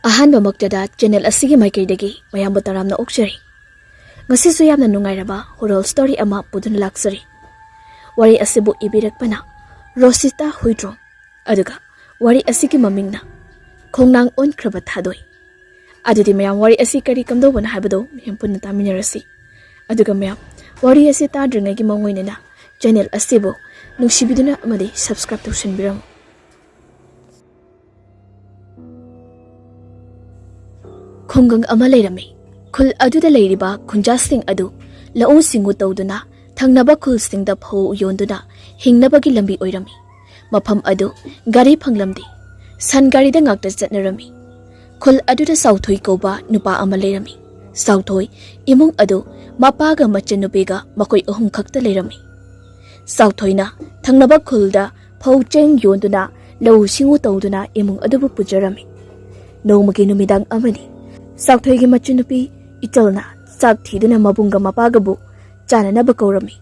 Ahanba maktada channel asigi maikaidagi mayambu taramna okchari. Ngasisu yamna nungairaba horror story ama pudun laksari. Wari asibu ibirakpana ROSHITA HUIDROM. Aduga wari asigi mamingna KHONGNANG ONKHRABA THADOI. Adudi mayam wari asi kari kamdobana haibado mayam punna taminarasi. Aduga mayam wari asi tadringagi mangoinena channel asibu nungsibiduna amadi subscribe tawshanbiramu. Khongnang ama leirami khul aduda leiriba khunjasing adu laung singu tawduna thangnaba khul singda pho yonduna hingnabagi lambi oirami mafam adu gari phanglamdi san gari da ngakta chatnarami khul aduda sauthoi koba nupa ama leirami sauthoi imung adu mapaga machanupega makoi ahum khakta leirami sauthoina thangnaba khulda pho cheng yonduna lau singu tawduna imung adu pujarami nomagi numidang amani Sauthoigi machunupi italna sak thiduna mabunga mapagabu chananaba kaurami.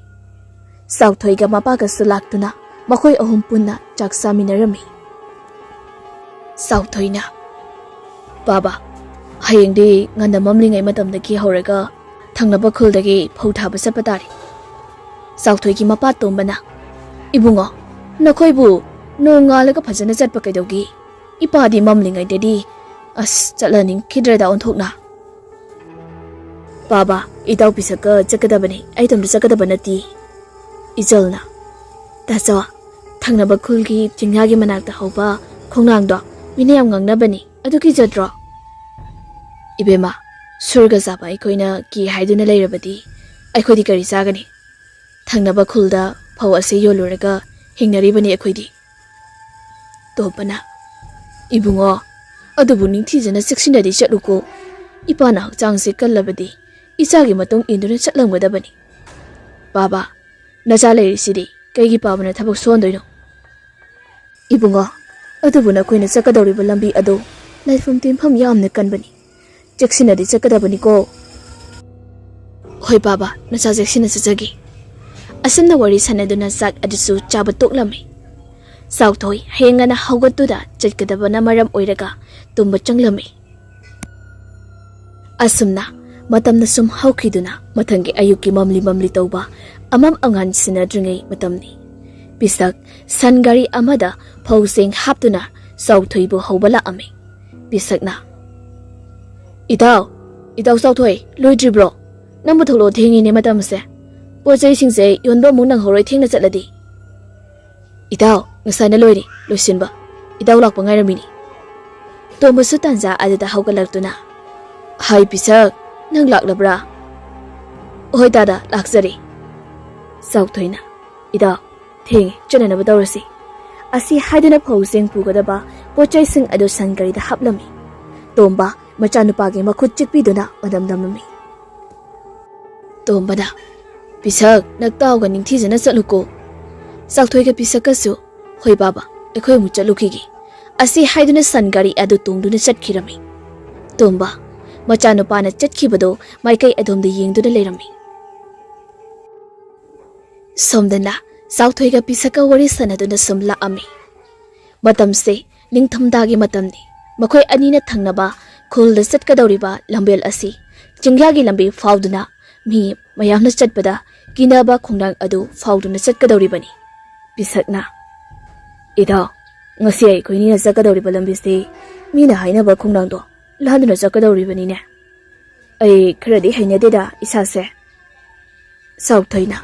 Sauthoiga mapaga sulaktuna makhoi ahum punna chak saminarami. Sauthoina Baba hayengdi nganda mamlingai matamdagi horaga thangnaba khuldagi phauthaba sapatari. Sauthoigi mapa tombana Ibungo nakhoibu nongalaga phajana chatpa kaidaugi ipadi mamlingai dedi As chalaning kidrada onthokna Baba idau pisaka chakadabani aitam chakadabanati ijalna tasawa thangnaba khulgi chingyagi manakta hoba khongnangdo minayam ngangnabani aduki jadro Ibema surga zaba ikoina ki haiduna leirabadi aikhodi kari sagani thangnaba khulda phau ase yoluraga hingnaribani aikhodi topana Ibungo Adubu ningthijana seksinadi chatluko ipana hachangse kallabadi ichagi matong induna chatlamgadabani Baba nacha leirisidi kaigi pabana thabak sondoino Ibungo adubuna koina chakadoriba lambi ado laifam timpham yamna kanbani cheksinadi chakadabani ko Hoi Baba nacha jeksina chachagi asanna wari sanaduna sak adisu chaba toklami Sauthoi hengana haugattuda chatkadabana maram oiraga tumba changlami Asumna matamna sum haukhiduna mathangi ayuki mamli tawba amam angan sinadringai matamni Pisak sangari amada phauseng haptuna Sauthoibu hobala ame Pisakna Idaw Sauthoi loidribro nambu tholo thengi ne matamse pojai singse yonbo munang horoi thengna chatladi Idaw ngasana loiri losinba idaw lakpa ngairamini Tombasu tanja adada haugalartuna Hai pisak nang laklabra Hoi dada lakzari Sauthoina Idaw thengi chananaba dawrasi Asi haidana phauseng pugadaba pochai sing adu sangarida haplami Tomba machanupagi makhut chikpiduna madamdamami Tombada Pisak naktawga ningthijana chatluko Sauthoiga pisakasu Hoi Baba ekhoi mu chatlukigi Asi haiduna sangari adu tungduna chatkirami Tomba machanupana chatkibado maikai adomda yengduna leirami Somdana Sauthoiga pisaka wari sanaduna somla ami Matamse ningthamdagi matamni makhoi anina thangnaba khulda chatkadawriba lambel asi chingyagi lambi fauduna mi mayamna chatpada kinaba khongnang adu fauduna chatkadawribani Pisakna Idaw ngasi ai koinina chakadawriba lambisi mina hainaba khongnangdo landuna chakadawribani ne ai kharadi hainadeda isase Sauthoina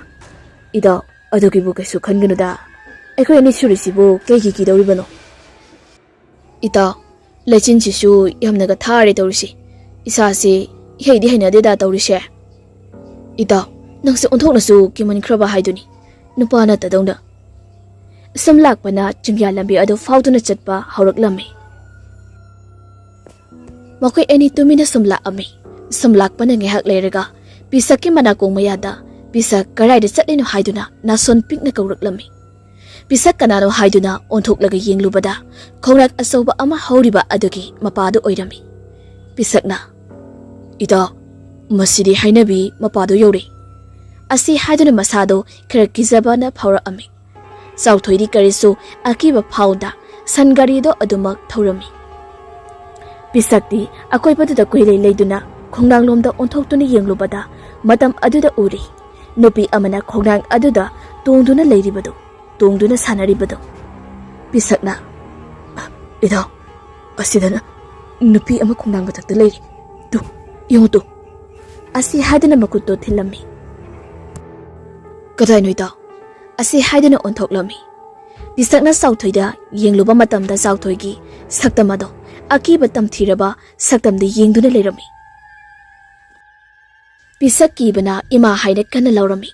Idaw adugibu kaisu khanganuda aikhoi ani surisibu keigi kidawribano Idaw lachinchisu yamnaga thare tawrisi isase heidi hainadeda tawrise Idaw nangse onthoknasu kimankhhraba haiduni nupana tadongda Samlakpana chingya lambi adu fauduna chatpa hauraklammi Makoi ani tumina samlakami samlakpana ngehak leiraga pisakki manakong mayada pisak karaida chatlino haiduna nason pikna kauraklammi pisak kanano haiduna onthoklaga yenglubada khongrak asoba ama hauriba adugi mapadu oirami pisakna Ida masidi hainabi mapadu yori Asi haiduna masado khara kizabana phaurakami Sauthoidi karisu akiba phauda sangari do adumak thorami Pisakti akoibaduda kuilei leiduna khongnang lomda onthokhtuna yenglubada matam aduda uri nupi amana khongnang aduda tongduna leiribadu tongduna sanaribadu pisakna ida asidana nupi ama khongnang batakta leiri tu yontu asi hadana makutto thilami kadai noida asi hadana onthoklami pisakna sauthoida yengluba matamda sauthoigi saktamado akiba tamthiraba saktamde yengduna leirami pisak kibana ima haina kana laurami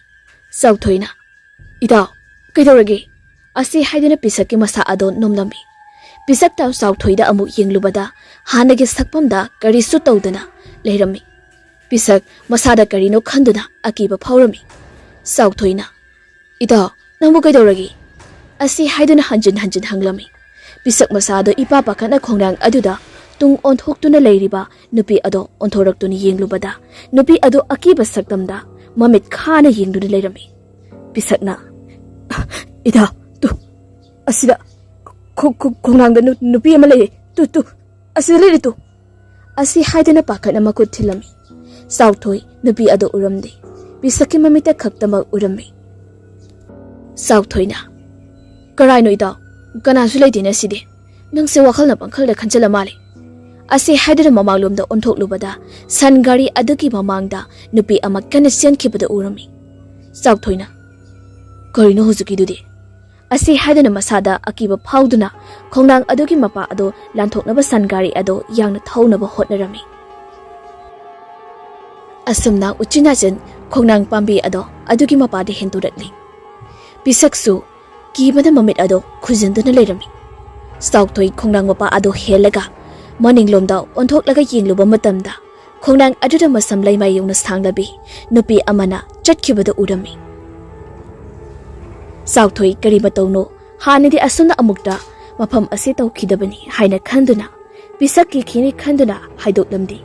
sauthoina ida kaidorage asi haidana pisakki masa ado nomlami pisak taw sauthoida amu yenglubada hanagi sakpamda karisu tawdana leirami pisak masada karino khanduna akiba phawrami sauthoina ida namu kaidorage asi haidana hanjin hanglami pisak masado ipa pakana khongnang aduda tung onthokhtuna leiriba nupi ado onthoraktuni yenglubada nupi ado akiba saktamda mamit khana yengduna leirami pisakna ida tu asida khongnangda nupi ama lei tu asida leiri tu asi haidana pakana makut thilami sauthoi nupi ado uramde pisakki mamita khaktama urami sauthoina karai no ida kana su leidina side nangse wakhalna pangkhalda khanjala male asi haidana mamalumda onthokhlubada sangari adugi mamangda nupi ama kana senkibada urami sauthoina karino huzuki dudi asi haidana masada akiba phawduna khongnang adugi mapa ado lanthoknaba sangari ado yangna thawnaba hotnarami asumna uchinajan khongnang pambi ado adugi mapa de henturatli pisaksu kibada mamit ado khujinduna leirami sauthoi khongnang mapa ado helaga maninglomda onthoklaga yengluba matamda khongnang aduda masam leimai yongna sanglabi nupi amana chatkibada urami sauthoi kari batawno hanidi asuna amukta mafam ase tawkhidabani haina khanduna pisakki khini khanduna haidoklamdi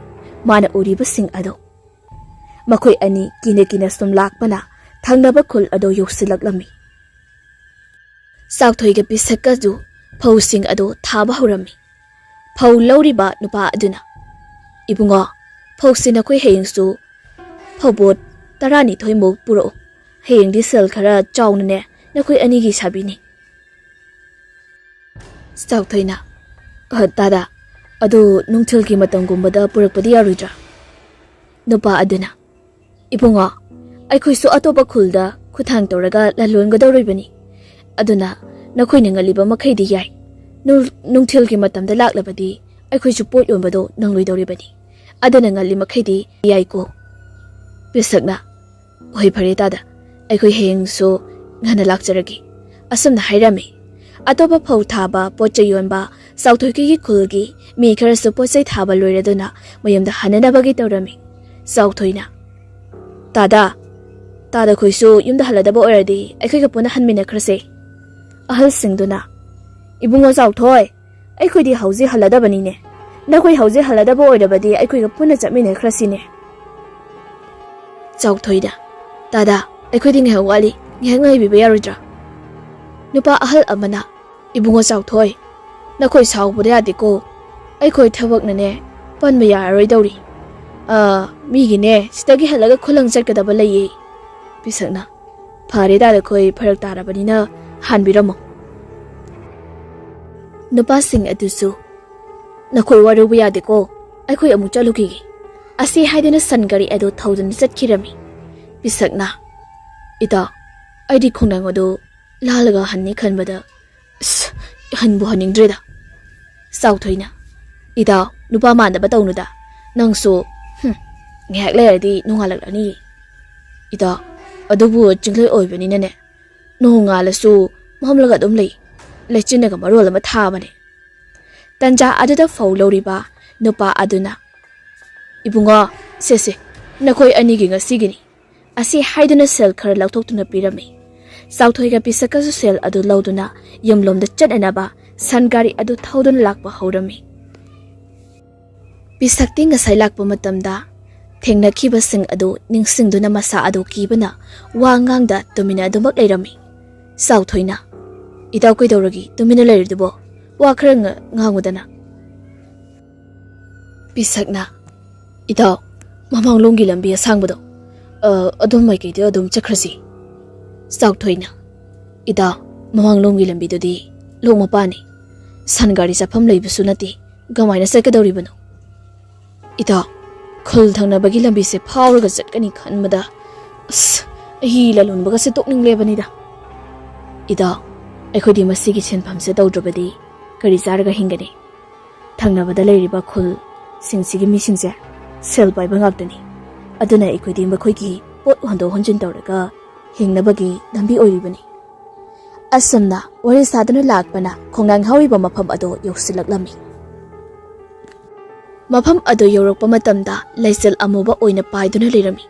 mana uriba sing ado makhoi ani kine sum lakpana thangnaba khul ado yoksilaklami sauthoi ga pisakaju phau sing ado thaba horami phau lauriba nupa aduna ibunga phau sina khoi heyingsu phobot tarani thoimo puro heying di sel khara chawna ne nakhoi ani gi sabini sauthoina tada adu nungthil gi matamgumbada purakpadi yaruidra nupa aduna ibunga aikhoi su atoba khulda khuthang toraga lalonga dawribani aduna nakhoi ningaliba makhaidi yai nungthil gi matamda laklabadi aikhoi su pot yombado nangloi dawribani adana ngali makhaidi yai ko pisakna hoi phare tada aikhoi heng so ngana lakjaragi asumna hairami atoba phau thaba pochai yonba sauthoiki gi khulgi mi khara su pochai thaba loiraduna mayamda hananabagi tawrami sauthoina tada khoisu yumda haladaba oradi aikhoi ga puna hanmina khrase ahal singduna ibungo sauthoi aikhoi di hauji haladabani ne nakhoi hauji haladaba oirabadi aikhoi ga puna chapmina khrasine sauthoida tada aikhoi di ngai wali ngai biba yarodra nupa ahal amana ibungo sauthoi nakhoi saubura yadiko aikhoi thabak nane panba yaroi dawri migi ne sitagi halaga khulang chakadaba leye pisakna phare da khoi pharak tarabani na hanbiramo nupa sing adusu nakhoi waru yadiko aikhoi amu chaluki asi haidena sangari ado thousand chatkirami pisakna ida aidi khongnang ado lalaga hanni khanbada hanbu haningdreda sauthoina ida nupa manaba tawnuda nangso ngehak leradi nungalakani ida adubu jinglai oibani nane nungalasu mamlaga dum lei lechinaga marol ama thabane tanja aduda fauloriba nupa aduna ibunga sese nakhoi anigi ngasigini asi haiduna sel khar lauthokuna pirami sauthoiga pisakasu sel adu lauduna yamlomda chatanaba sangari adu thaudun lakpa horami pisakti ngasai lakpa matamda thengna khiba sing adu ningsingduna masa adu kibana wangangda tumina dumak leirami sauthoina idaw koidoragi tumina leirdubo wa khara ngangudana Pisakna Ida Mamanglonggi lambi asangbodo adum maikaido adum chakrasi Sauthoina Ida Mamanglonggi lambi dodi longmapani Sangari chafam leibusu nati gamaina sakadoribano Ida khul thangnabagi lambi se phawraga chatkani khanmada hi lalunbaga se tokning lebanida Ida akhodi masigi senphamse tawdrabadi kari charaga hingani thangnabada leiriba khul singsi misingse sel paiba ngakdani aduna ekhodi makhoi pot hondo honjin tawraga hingnabagi lambi oiribani asamna wari sadana lakpana khongnang hawiba mafam ado yoksilaklami mafam ado yorokpa matamda laisel amuba oina paiduna leirami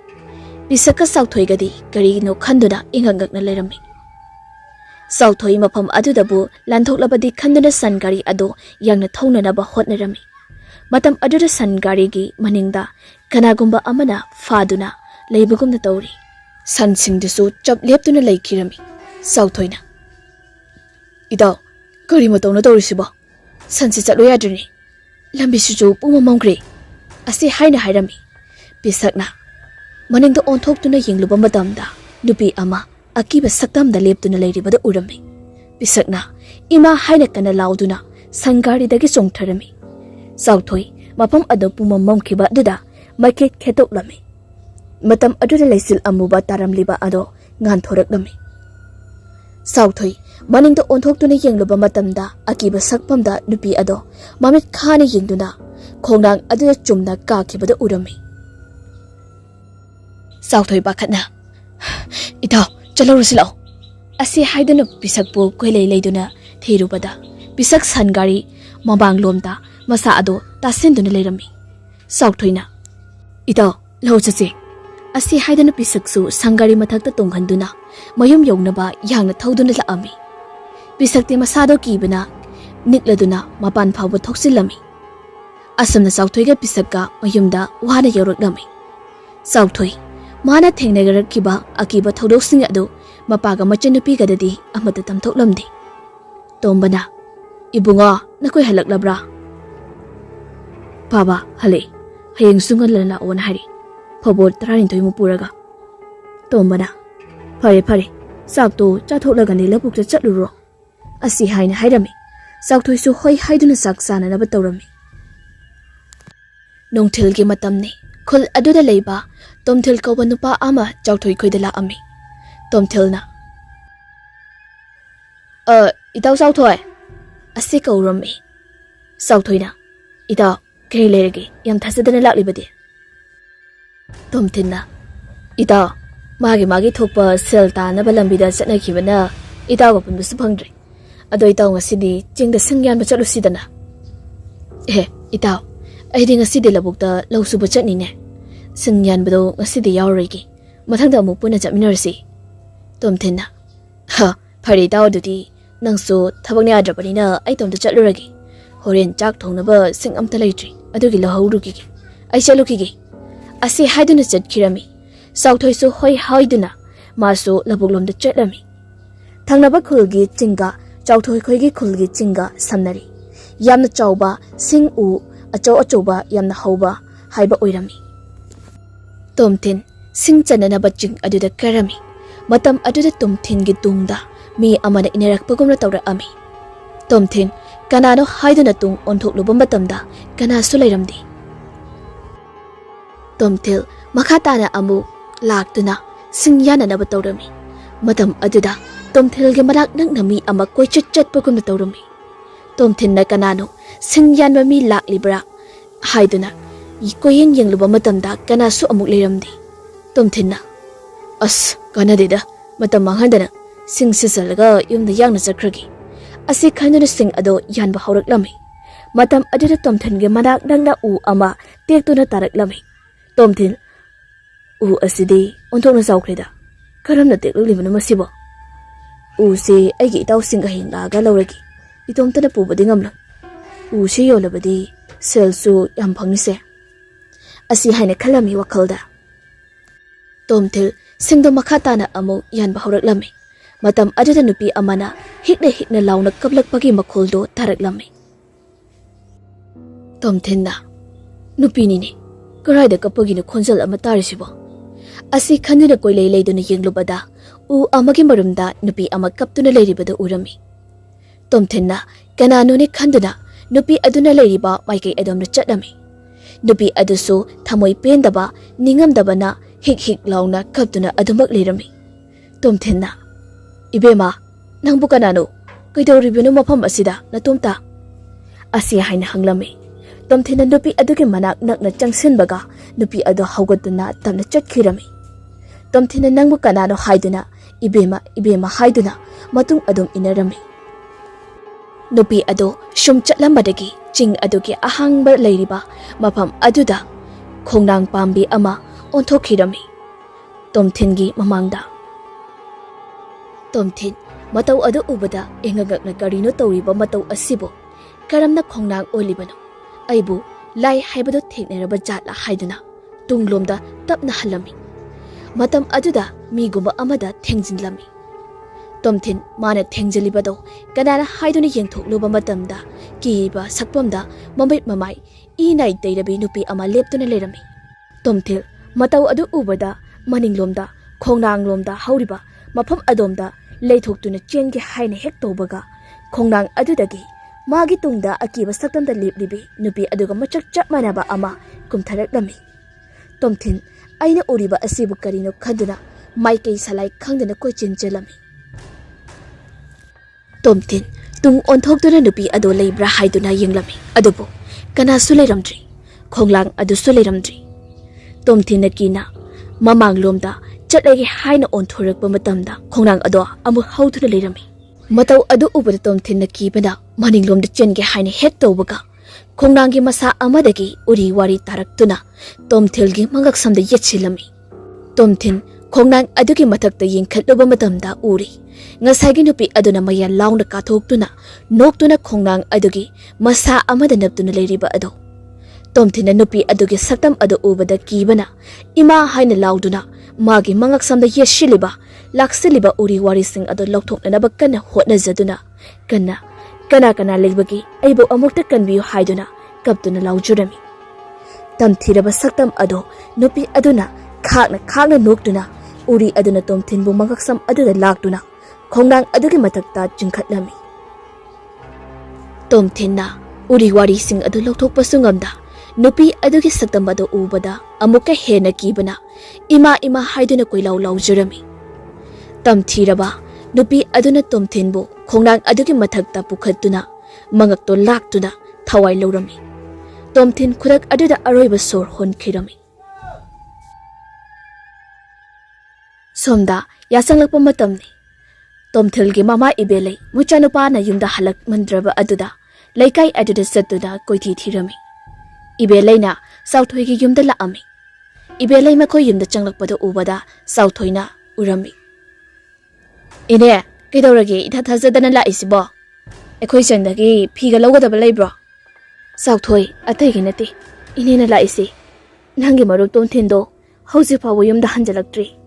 bisaka sauthoigadi karino khanduna ingangakna leirami Sauthoi mafam adudabu lanthoklabadi khanduna sangari ado yangna thonanaba hotnarami matam aduda sangari gi maningda kanagumba amana faduna leibugumna tawri sansingdusu chap leptuna leikhirami Sauthoina Ida kari matawna tawrisiba sansi chatlo yadrini lambi suju puma mongkre asi haina hairami bisakna maningda onthoktuna yengluba matamda nupi ama akiba saktamda leptuna leiribada urami bisakna ima haina kana lauduna sangari dagi chongtharami Sauthoi mapam ado puma momkhiba duda market khetoklami matam aduda leisil amuba taramliba ado nganthoraklami Sauthoi maningda onthoktuna yengluba matamda akiba sakpamda nupi ado mamit khani yengduna khongnang aduda chumna kakhibada urami Sauthoi bakhatna Ida chalo rusilao asi haiduna bisakpu koilei leiduna thirubada bisak sangari mabang lomda masa ado tasenduna leirami Sauthoina Ida lau chache asi haiduna bisaksu sangari mathakta tonghanduna mayum yognaba yangna thoduna laami bisakti masado kibana nikladuna mapan phawba thoksilami asamna Sauthoiga bisakka mayumda wana yoroklami Sauthoi mana thengnagarkiba akiba thodoksinga ado mapaga machanupi gadadi amata tamthoklamdi tombana ibunga nakoi halaklabra Baba hale hayeng sungal la on hari phobor 13 mu puraga tombana phare sakto chathoklegani labuk cha chatluro asi haina hairami sakthoi su hoi haiduna saksana na batawrami nongthilgi matamni khul aduda leiba tomthil koba nupa ama chawthoi khoidala ami tomthilna itaw Sauthoi asi kaurami Sauthoina ida kei leregi yam thasadana laklibadi tomthilna ida magi thokpa selta na balambida chatna khibana ida ba punbusu phangdri ado itaw ngasidi chingda sangyan ba chalusidana itaw aidi ngasidi labukta lawsuba chatni ne sangyan bado ngasidi yawregi mathangda amu puna chapminarsi tomthilna phari daw dudi nangsu thabakni adrapanina ai tomda chatluragi horen chak thongnaba sing amta leitri adugi lahaurugi ai chalukigi asi haiduna chatkhirami Sauthoi su hoi haiduna masu labuklomda chatlami thangnaba khulgi chinga chawthoi khoigi khulgi chinga samnari yamna chawba sing u achawba yamna hauba haiba oirami tomthin sing chananaba ching aduda karami matam aduda tomthin gi tungda mi amana inerakpagumna tawrami tomthin kanano haiduna tung onthokluba matamda kana su leiramdi tomthil makhatana amu laktuna singyana na batawrami matam aduda tomthil ge marak nami ama koi chat pagumna tawrami tomthin na kanano singyan mi laklibra haiduna koyeng yengluba matamda kana su amuk leiramdi tomthinna as kanadeda matam manghandana sing sisalaga yumda yangna chakragi asi khanduna sing ado yanba hawraklami matam aduda tomthin ge marak nangna u ama tektuna taraklami tomthin u asidi onthokna zawkreda karamna teklibana masibo u se aigi itaw singa hinga lawragi itomtana pubadi ngamla u se yolabadi selsu yam phangnise asi haina khalami wakhalda tomthil singdo makhatana amu yanba hawraklami matam aduda nupi amana hikna launa kablakpagi makhuldo taraklami tomthinna Nupinine, karayda kapagino khonjal ama tarisibo. Asi khanduna koilei leiduna yenglubada, u amagi marumda nupi ama kaptuna leiribada urami. Tomthenna kananone khanduna nupi aduna leiriba maikai adomna chatlami. Nupi adusu thamoi pendaba ningamdabana hik hik launa kaptuna adumak leirami. Tomthenna, ibema, nangbu kanano, kaidoribino mafam asida natumta. Asi haina hanglami. Tomthenna nupi adugi manak nakna changsinbaga nupi adu haugatuna tamna chatkirami. Tomthenna nangbu kanano haiduna ibema haiduna matung adum inarami. Nupi adu shum chatlambadagi ching adugi ahangba leiriba mafam aduda khongnang pambi ama onthokirami. Tomthengi mamangda. Tomthen matau adu ubada engagakna karino tawriba matau asibo karamna khongnang olibano. Aibu lai haibado thekneraba jatla haiduna tunglomda tapna halami. Matam aduda migumba amada thengjinlami. Tomthen mana thengjlibado kanana haiduna yengthokluba matamda kiba sakpamda mamai inai teirabi nupi ama leptuna lerami. Tomthel matau adu ubada maninglomda khongnanglomda hauriba mafam adomda leithoktuna chenge haina hek tobaga khongnang adudagi magi tungda akiba saktamda leplibi nupi aduga machak chap manaba ama kumtharaklami. Tomthen aina uriba asibu karino khaduna maikei salai khangdana koi chenjelami. Tomthen tung onthokduna nupi ado leibra haiduna yenglami. Adubu kanasu leiramdri khonglang adusu leiramdri. Tomthen nakina mamanglomda chatlege haina onthorakpa matamda khongnang ado amu hauduna leirami. Matau adu ubada Tomthen nakibana maninglomda chenge haina hek tawbaga khongnanggi masa amadagi uri wari taraktuna Tomthelgi mangaksamda yetsilami. Tomthen khongnang adugi mathakta yengkhatluba matamda uri ngasagi nupi aduna maya laungna kathoktuna noktuna khongnang adugi masa amada naptuna leiriba ado. Tomthen nupi adugi saktam adu ubada kibana ima haina lauduna magi mangaksamda yeshiliba laksiliba uri wari sing ado lokthoknanaba kana hotnajaduna kana leibagi aibo amukta kanbiyo haiduna kaptuna laujurami. Tamthiraba saktam ado nupi aduna khakna noktuna uri aduna Tomthenbu mangaksam aduda laktuna khongnang adugi mathakta jingkhatlami. Tomthenna uri wari sing adu lokthokpasu ngamda nupi adugi saktam ado ubada amuka hena kibana ima haiduna koilau laujurami. Tamthiraba nupi aduna Tomthenbu khongnang adugi mathakta pukhatuna mangakto laktuna thawai lorami. Tomthen khudak aduda aroiba sor honkhirami. Somda yasanglakpa matamni Tomthelgi mama ibelei muchanupana yumda halak mandraba aduda laikai aduda satuna koithi thirami. Ibeleina Sauthoigi yumda laami. Ibelei makoi yumda changlakpada ubada Sauthoina urami. Ine kaidorage ithathajadana laisibo ekhoi chandagi phiga lawgadaba leibro. Sauthoi ataigi nati inena laisi nangi maruk Tomthendo hauji fawo yumda hanjalaktri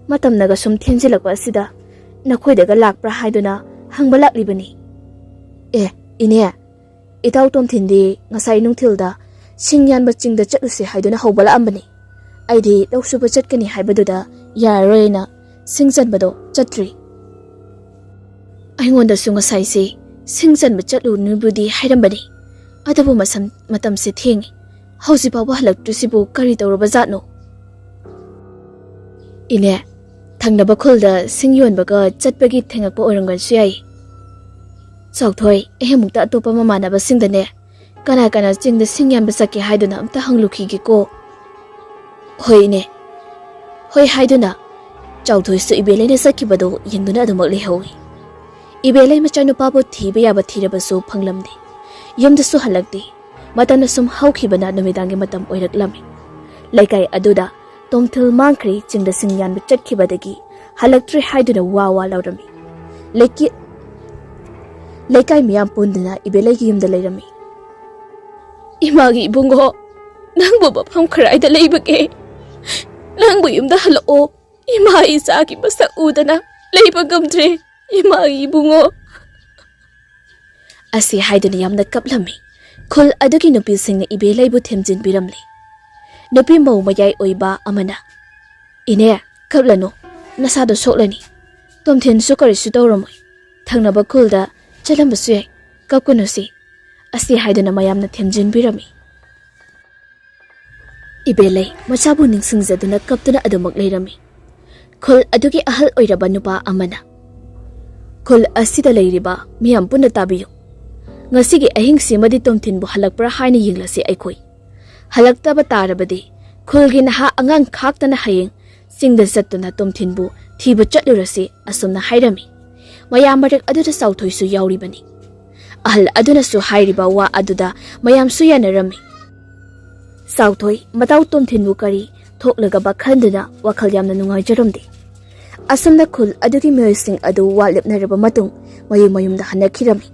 matamnaga sum thenjilakwa asida nakhoidaga lakpra haiduna hangba laklibani. Ine itaw Tomthendi ngasai nungthilda singyanba chingda chatluse haiduna hawbala ambani. Aidi lawsuba chatkani haibaduda yaroina singjanbado chatri. Aingonda su ngasai se singjanba chatlu nubudi hairambani. Adabu matam se thengi hauji pawa halaktusibu kari tawraba jatno. Ine thangnaba khulda singyonbaga chatpagi thengakpa orangan suyai. Sauthoi ehemukta atopa mamanaba singdane kana chingda singyanba sakki haiduna amta hanglukhigi ko. Hoi haiduna Chauthoi su ibelena sakibado yengduna adumak lehawi. Ibelai machanupabu thiba yaba thirabasu phanglamdi. Yumdasu halakdi matana sum haukhibana numidangi matam oiraklami. Laikai aduda Tomthel mangkhri chingda singyanba chatkibadagi halaktri haiduna wawa laurami. Laikai miyam punduna ibelai yumda leirami. Imagi ibungo nangbu bapam kharaida leibage. Nangbu yumda halao ima isaki masak udana leibagamdre imagi ibungo. Asi haiduna yamna kaplami ꯈꯨꯜ ꯑꯗꯨꯒꯤ ꯅꯨꯄꯤꯁꯤꯡꯅ ꯏꯕꯦꯂꯩꯕꯨ ꯊꯦꯝꯖꯤꯟꯕꯤꯔꯝꯂꯤ꯫ ꯅꯨꯄꯤ ꯃꯧ ꯃꯌꯥꯏ ꯑꯣꯏꯕ ꯑꯃꯅ "ꯏꯅꯦ ꯀꯞꯂꯅꯨ, ꯅꯁꯥꯗꯣ ꯁꯣꯛꯂꯅꯤ, ꯇꯣꯝꯊꯤꯟꯁꯨ ꯀꯔꯤꯁꯨ ꯇꯧꯔꯝꯃꯣꯏ, ꯊꯪꯅꯕ ꯈꯨꯜꯗ ꯆꯠꯂꯝꯕꯁꯨ ꯌꯥꯏ, ꯀꯞꯀꯅꯨꯁꯤ" ꯑꯁꯤ ꯍꯥꯏꯗꯨꯅ ꯃꯌꯥꯝꯅ ꯊꯦꯝꯖꯤꯟꯕꯤꯔꯝꯃꯤ꯫ ꯏꯕꯦꯂꯩ ꯃꯆꯥꯕꯨ ꯅꯤꯡꯁꯤꯡꯖꯗꯨꯅ ꯀꯞꯇꯨꯅ ꯑꯗꯨꯃꯛ ꯂꯩꯔꯝꯃꯤ꯫ ꯈꯨꯜ ꯑꯗꯨꯒꯤ ꯑꯍꯜ ꯑꯣꯏꯔꯕ ꯅꯨꯄꯥ ꯑꯃꯅ "ꯈꯨꯜ ꯑꯁꯤꯗ ꯂꯩꯔꯤꯕ ꯃꯤꯌꯥꯝ ꯄꯨꯟꯅ ꯇꯥꯕꯤꯌꯨ, ꯉꯁꯤꯒꯤ ꯑꯍꯤꯡꯁꯤꯃꯗꯤ ꯇꯣꯝꯊꯤꯟꯕꯨ ꯍꯜꯂꯛꯄ꯭ꯔꯥ ꯍꯥꯏꯅ ꯌꯦꯡꯂꯁꯤ ꯑꯩꯈꯣꯏ꯫ ꯍꯜꯂꯛꯇꯕ ꯇꯥꯔꯕꯗꯤ ꯈꯨꯜꯒꯤ ꯅꯍꯥ ꯑꯉꯥꯡ ꯈꯥꯛꯇꯅ ꯍꯌꯦꯡ ꯆꯤꯡꯗ ꯆꯠꯇꯨꯅ ꯇꯣꯝꯊꯤꯟꯕꯨ ꯊꯤꯕ ꯆꯠꯂꯨꯔꯁꯤ" ꯑꯁꯨꯝꯅ ꯍꯥꯏꯔꯝꯃꯤ꯫ ꯃꯌꯥꯝ ꯃꯔꯛ ꯑꯗꯨꯗ ꯆꯥꯎꯊꯣꯏꯁꯨ ꯌꯥꯎꯔꯤꯕꯅꯤ꯫ ꯑꯍꯜ ꯑꯗꯨꯅꯁꯨ ꯍꯥꯏꯔꯤꯕ ꯋꯥ ꯑꯗꯨꯗ ꯃꯌꯥꯝꯁꯨ ꯌꯥꯅꯔꯝꯃꯤ꯫ ꯆꯥꯎꯊꯣꯏ ꯃꯇꯥꯎ ꯇꯣꯝꯊꯤꯟꯕꯨ ꯀꯔꯤ ꯊꯣꯛꯂꯒꯕ ꯈꯟꯗꯨꯅ ꯋꯥꯈꯜ ꯌꯥꯝꯅ ꯅꯨꯡꯉꯥꯏꯖꯔꯝꯗꯦ꯫ ꯑꯁꯨꯝꯅ ꯈꯨꯜ ꯑꯗꯨꯒꯤ ꯃꯤꯑꯣꯏꯁꯤꯡ ꯑꯗꯨ ꯋꯥ ꯂꯦꯞꯅꯔꯕ ꯃꯇꯨꯡ ꯃꯌꯨꯝ ꯃꯌꯨꯝꯗ ꯍꯟꯅꯈꯤꯔꯝꯃꯤ꯫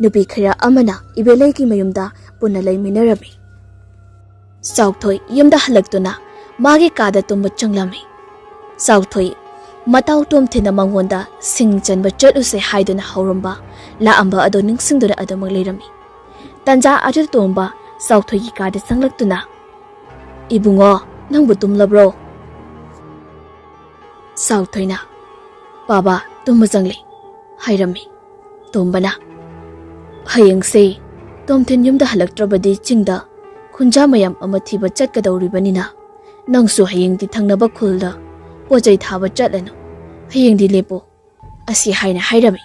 ꯅꯨꯄꯤ ꯈꯔ ꯑꯃꯅ ꯏꯕꯦꯂꯩꯒꯤ ꯃꯌꯨꯝꯗ ꯄꯨꯟꯅ ꯂꯩꯃꯤꯟꯅꯔꯝꯃꯤ꯫ ꯆꯥꯎꯊꯣꯏ ꯌꯨꯝꯗ ꯍꯜꯂꯛꯇꯨꯅ ꯃꯥꯒꯤ ꯀꯥꯗ ꯇꯨꯝꯕ ꯆꯪꯂꯝꯃꯤ꯫ ꯆꯥꯎꯊꯣꯏ ꯃꯇꯥꯎ ꯇꯣꯝꯊꯤꯟꯅ ꯃꯉꯣꯟꯗ ꯁꯤꯡ ꯆꯟꯕ ꯆꯠꯂꯨꯁꯦ ꯍꯥꯏꯗꯨꯅ ꯍꯧꯔꯝꯕ ꯂꯥꯛꯑꯝꯕ ꯑꯗꯨ ꯅꯤꯡꯁꯤꯡꯗꯨꯅ ꯑꯗꯨꯃꯛ ꯂꯩꯔꯝꯃꯤ꯫ ꯇꯟꯖꯥ ꯑꯗꯨꯗ ꯇꯣꯝꯕ ꯆꯥꯎꯊꯣꯏꯒꯤ ꯀꯥꯗ ꯆꯪꯂꯛꯇꯨꯅ "ꯏꯕꯨꯡꯉꯣ, ꯅꯪꯕꯨ ꯇꯨꯝꯂꯕ꯭ꯔꯣ?" ꯆꯥꯎꯊꯣꯏꯅ "ꯕꯥꯕꯥ ꯇꯨꯝꯕ ꯆꯪꯂꯤ" ꯍꯥꯏꯔꯝꯃꯤ꯫ ꯇꯣꯝꯕꯅ "ꯍꯌꯦꯡꯁꯦ ꯇꯣꯝꯊꯤꯟ ꯌꯨꯝꯗ ꯍꯜꯂꯛꯇ꯭ꯔꯕꯗꯤ ꯆꯤꯡꯗ ꯈꯨꯟꯖꯥ ꯃꯌꯥꯝ ꯑꯃ ꯊꯤꯕ ꯆꯠꯀꯗꯧꯔꯤꯕꯅꯤꯅ ꯅꯪꯁꯨ ꯍꯌꯦꯡꯗꯤ ꯊꯪꯅꯕ ꯈꯨꯜꯗ ꯄꯣꯠꯆꯩ ꯊꯥꯕ ꯆꯠꯂꯅꯨ, ꯍꯌꯦꯡꯗꯤ ꯂꯦꯞꯄꯣ" ꯑꯁꯤ ꯍꯥꯏꯅ ꯍꯥꯏꯔꯝꯃꯤ꯫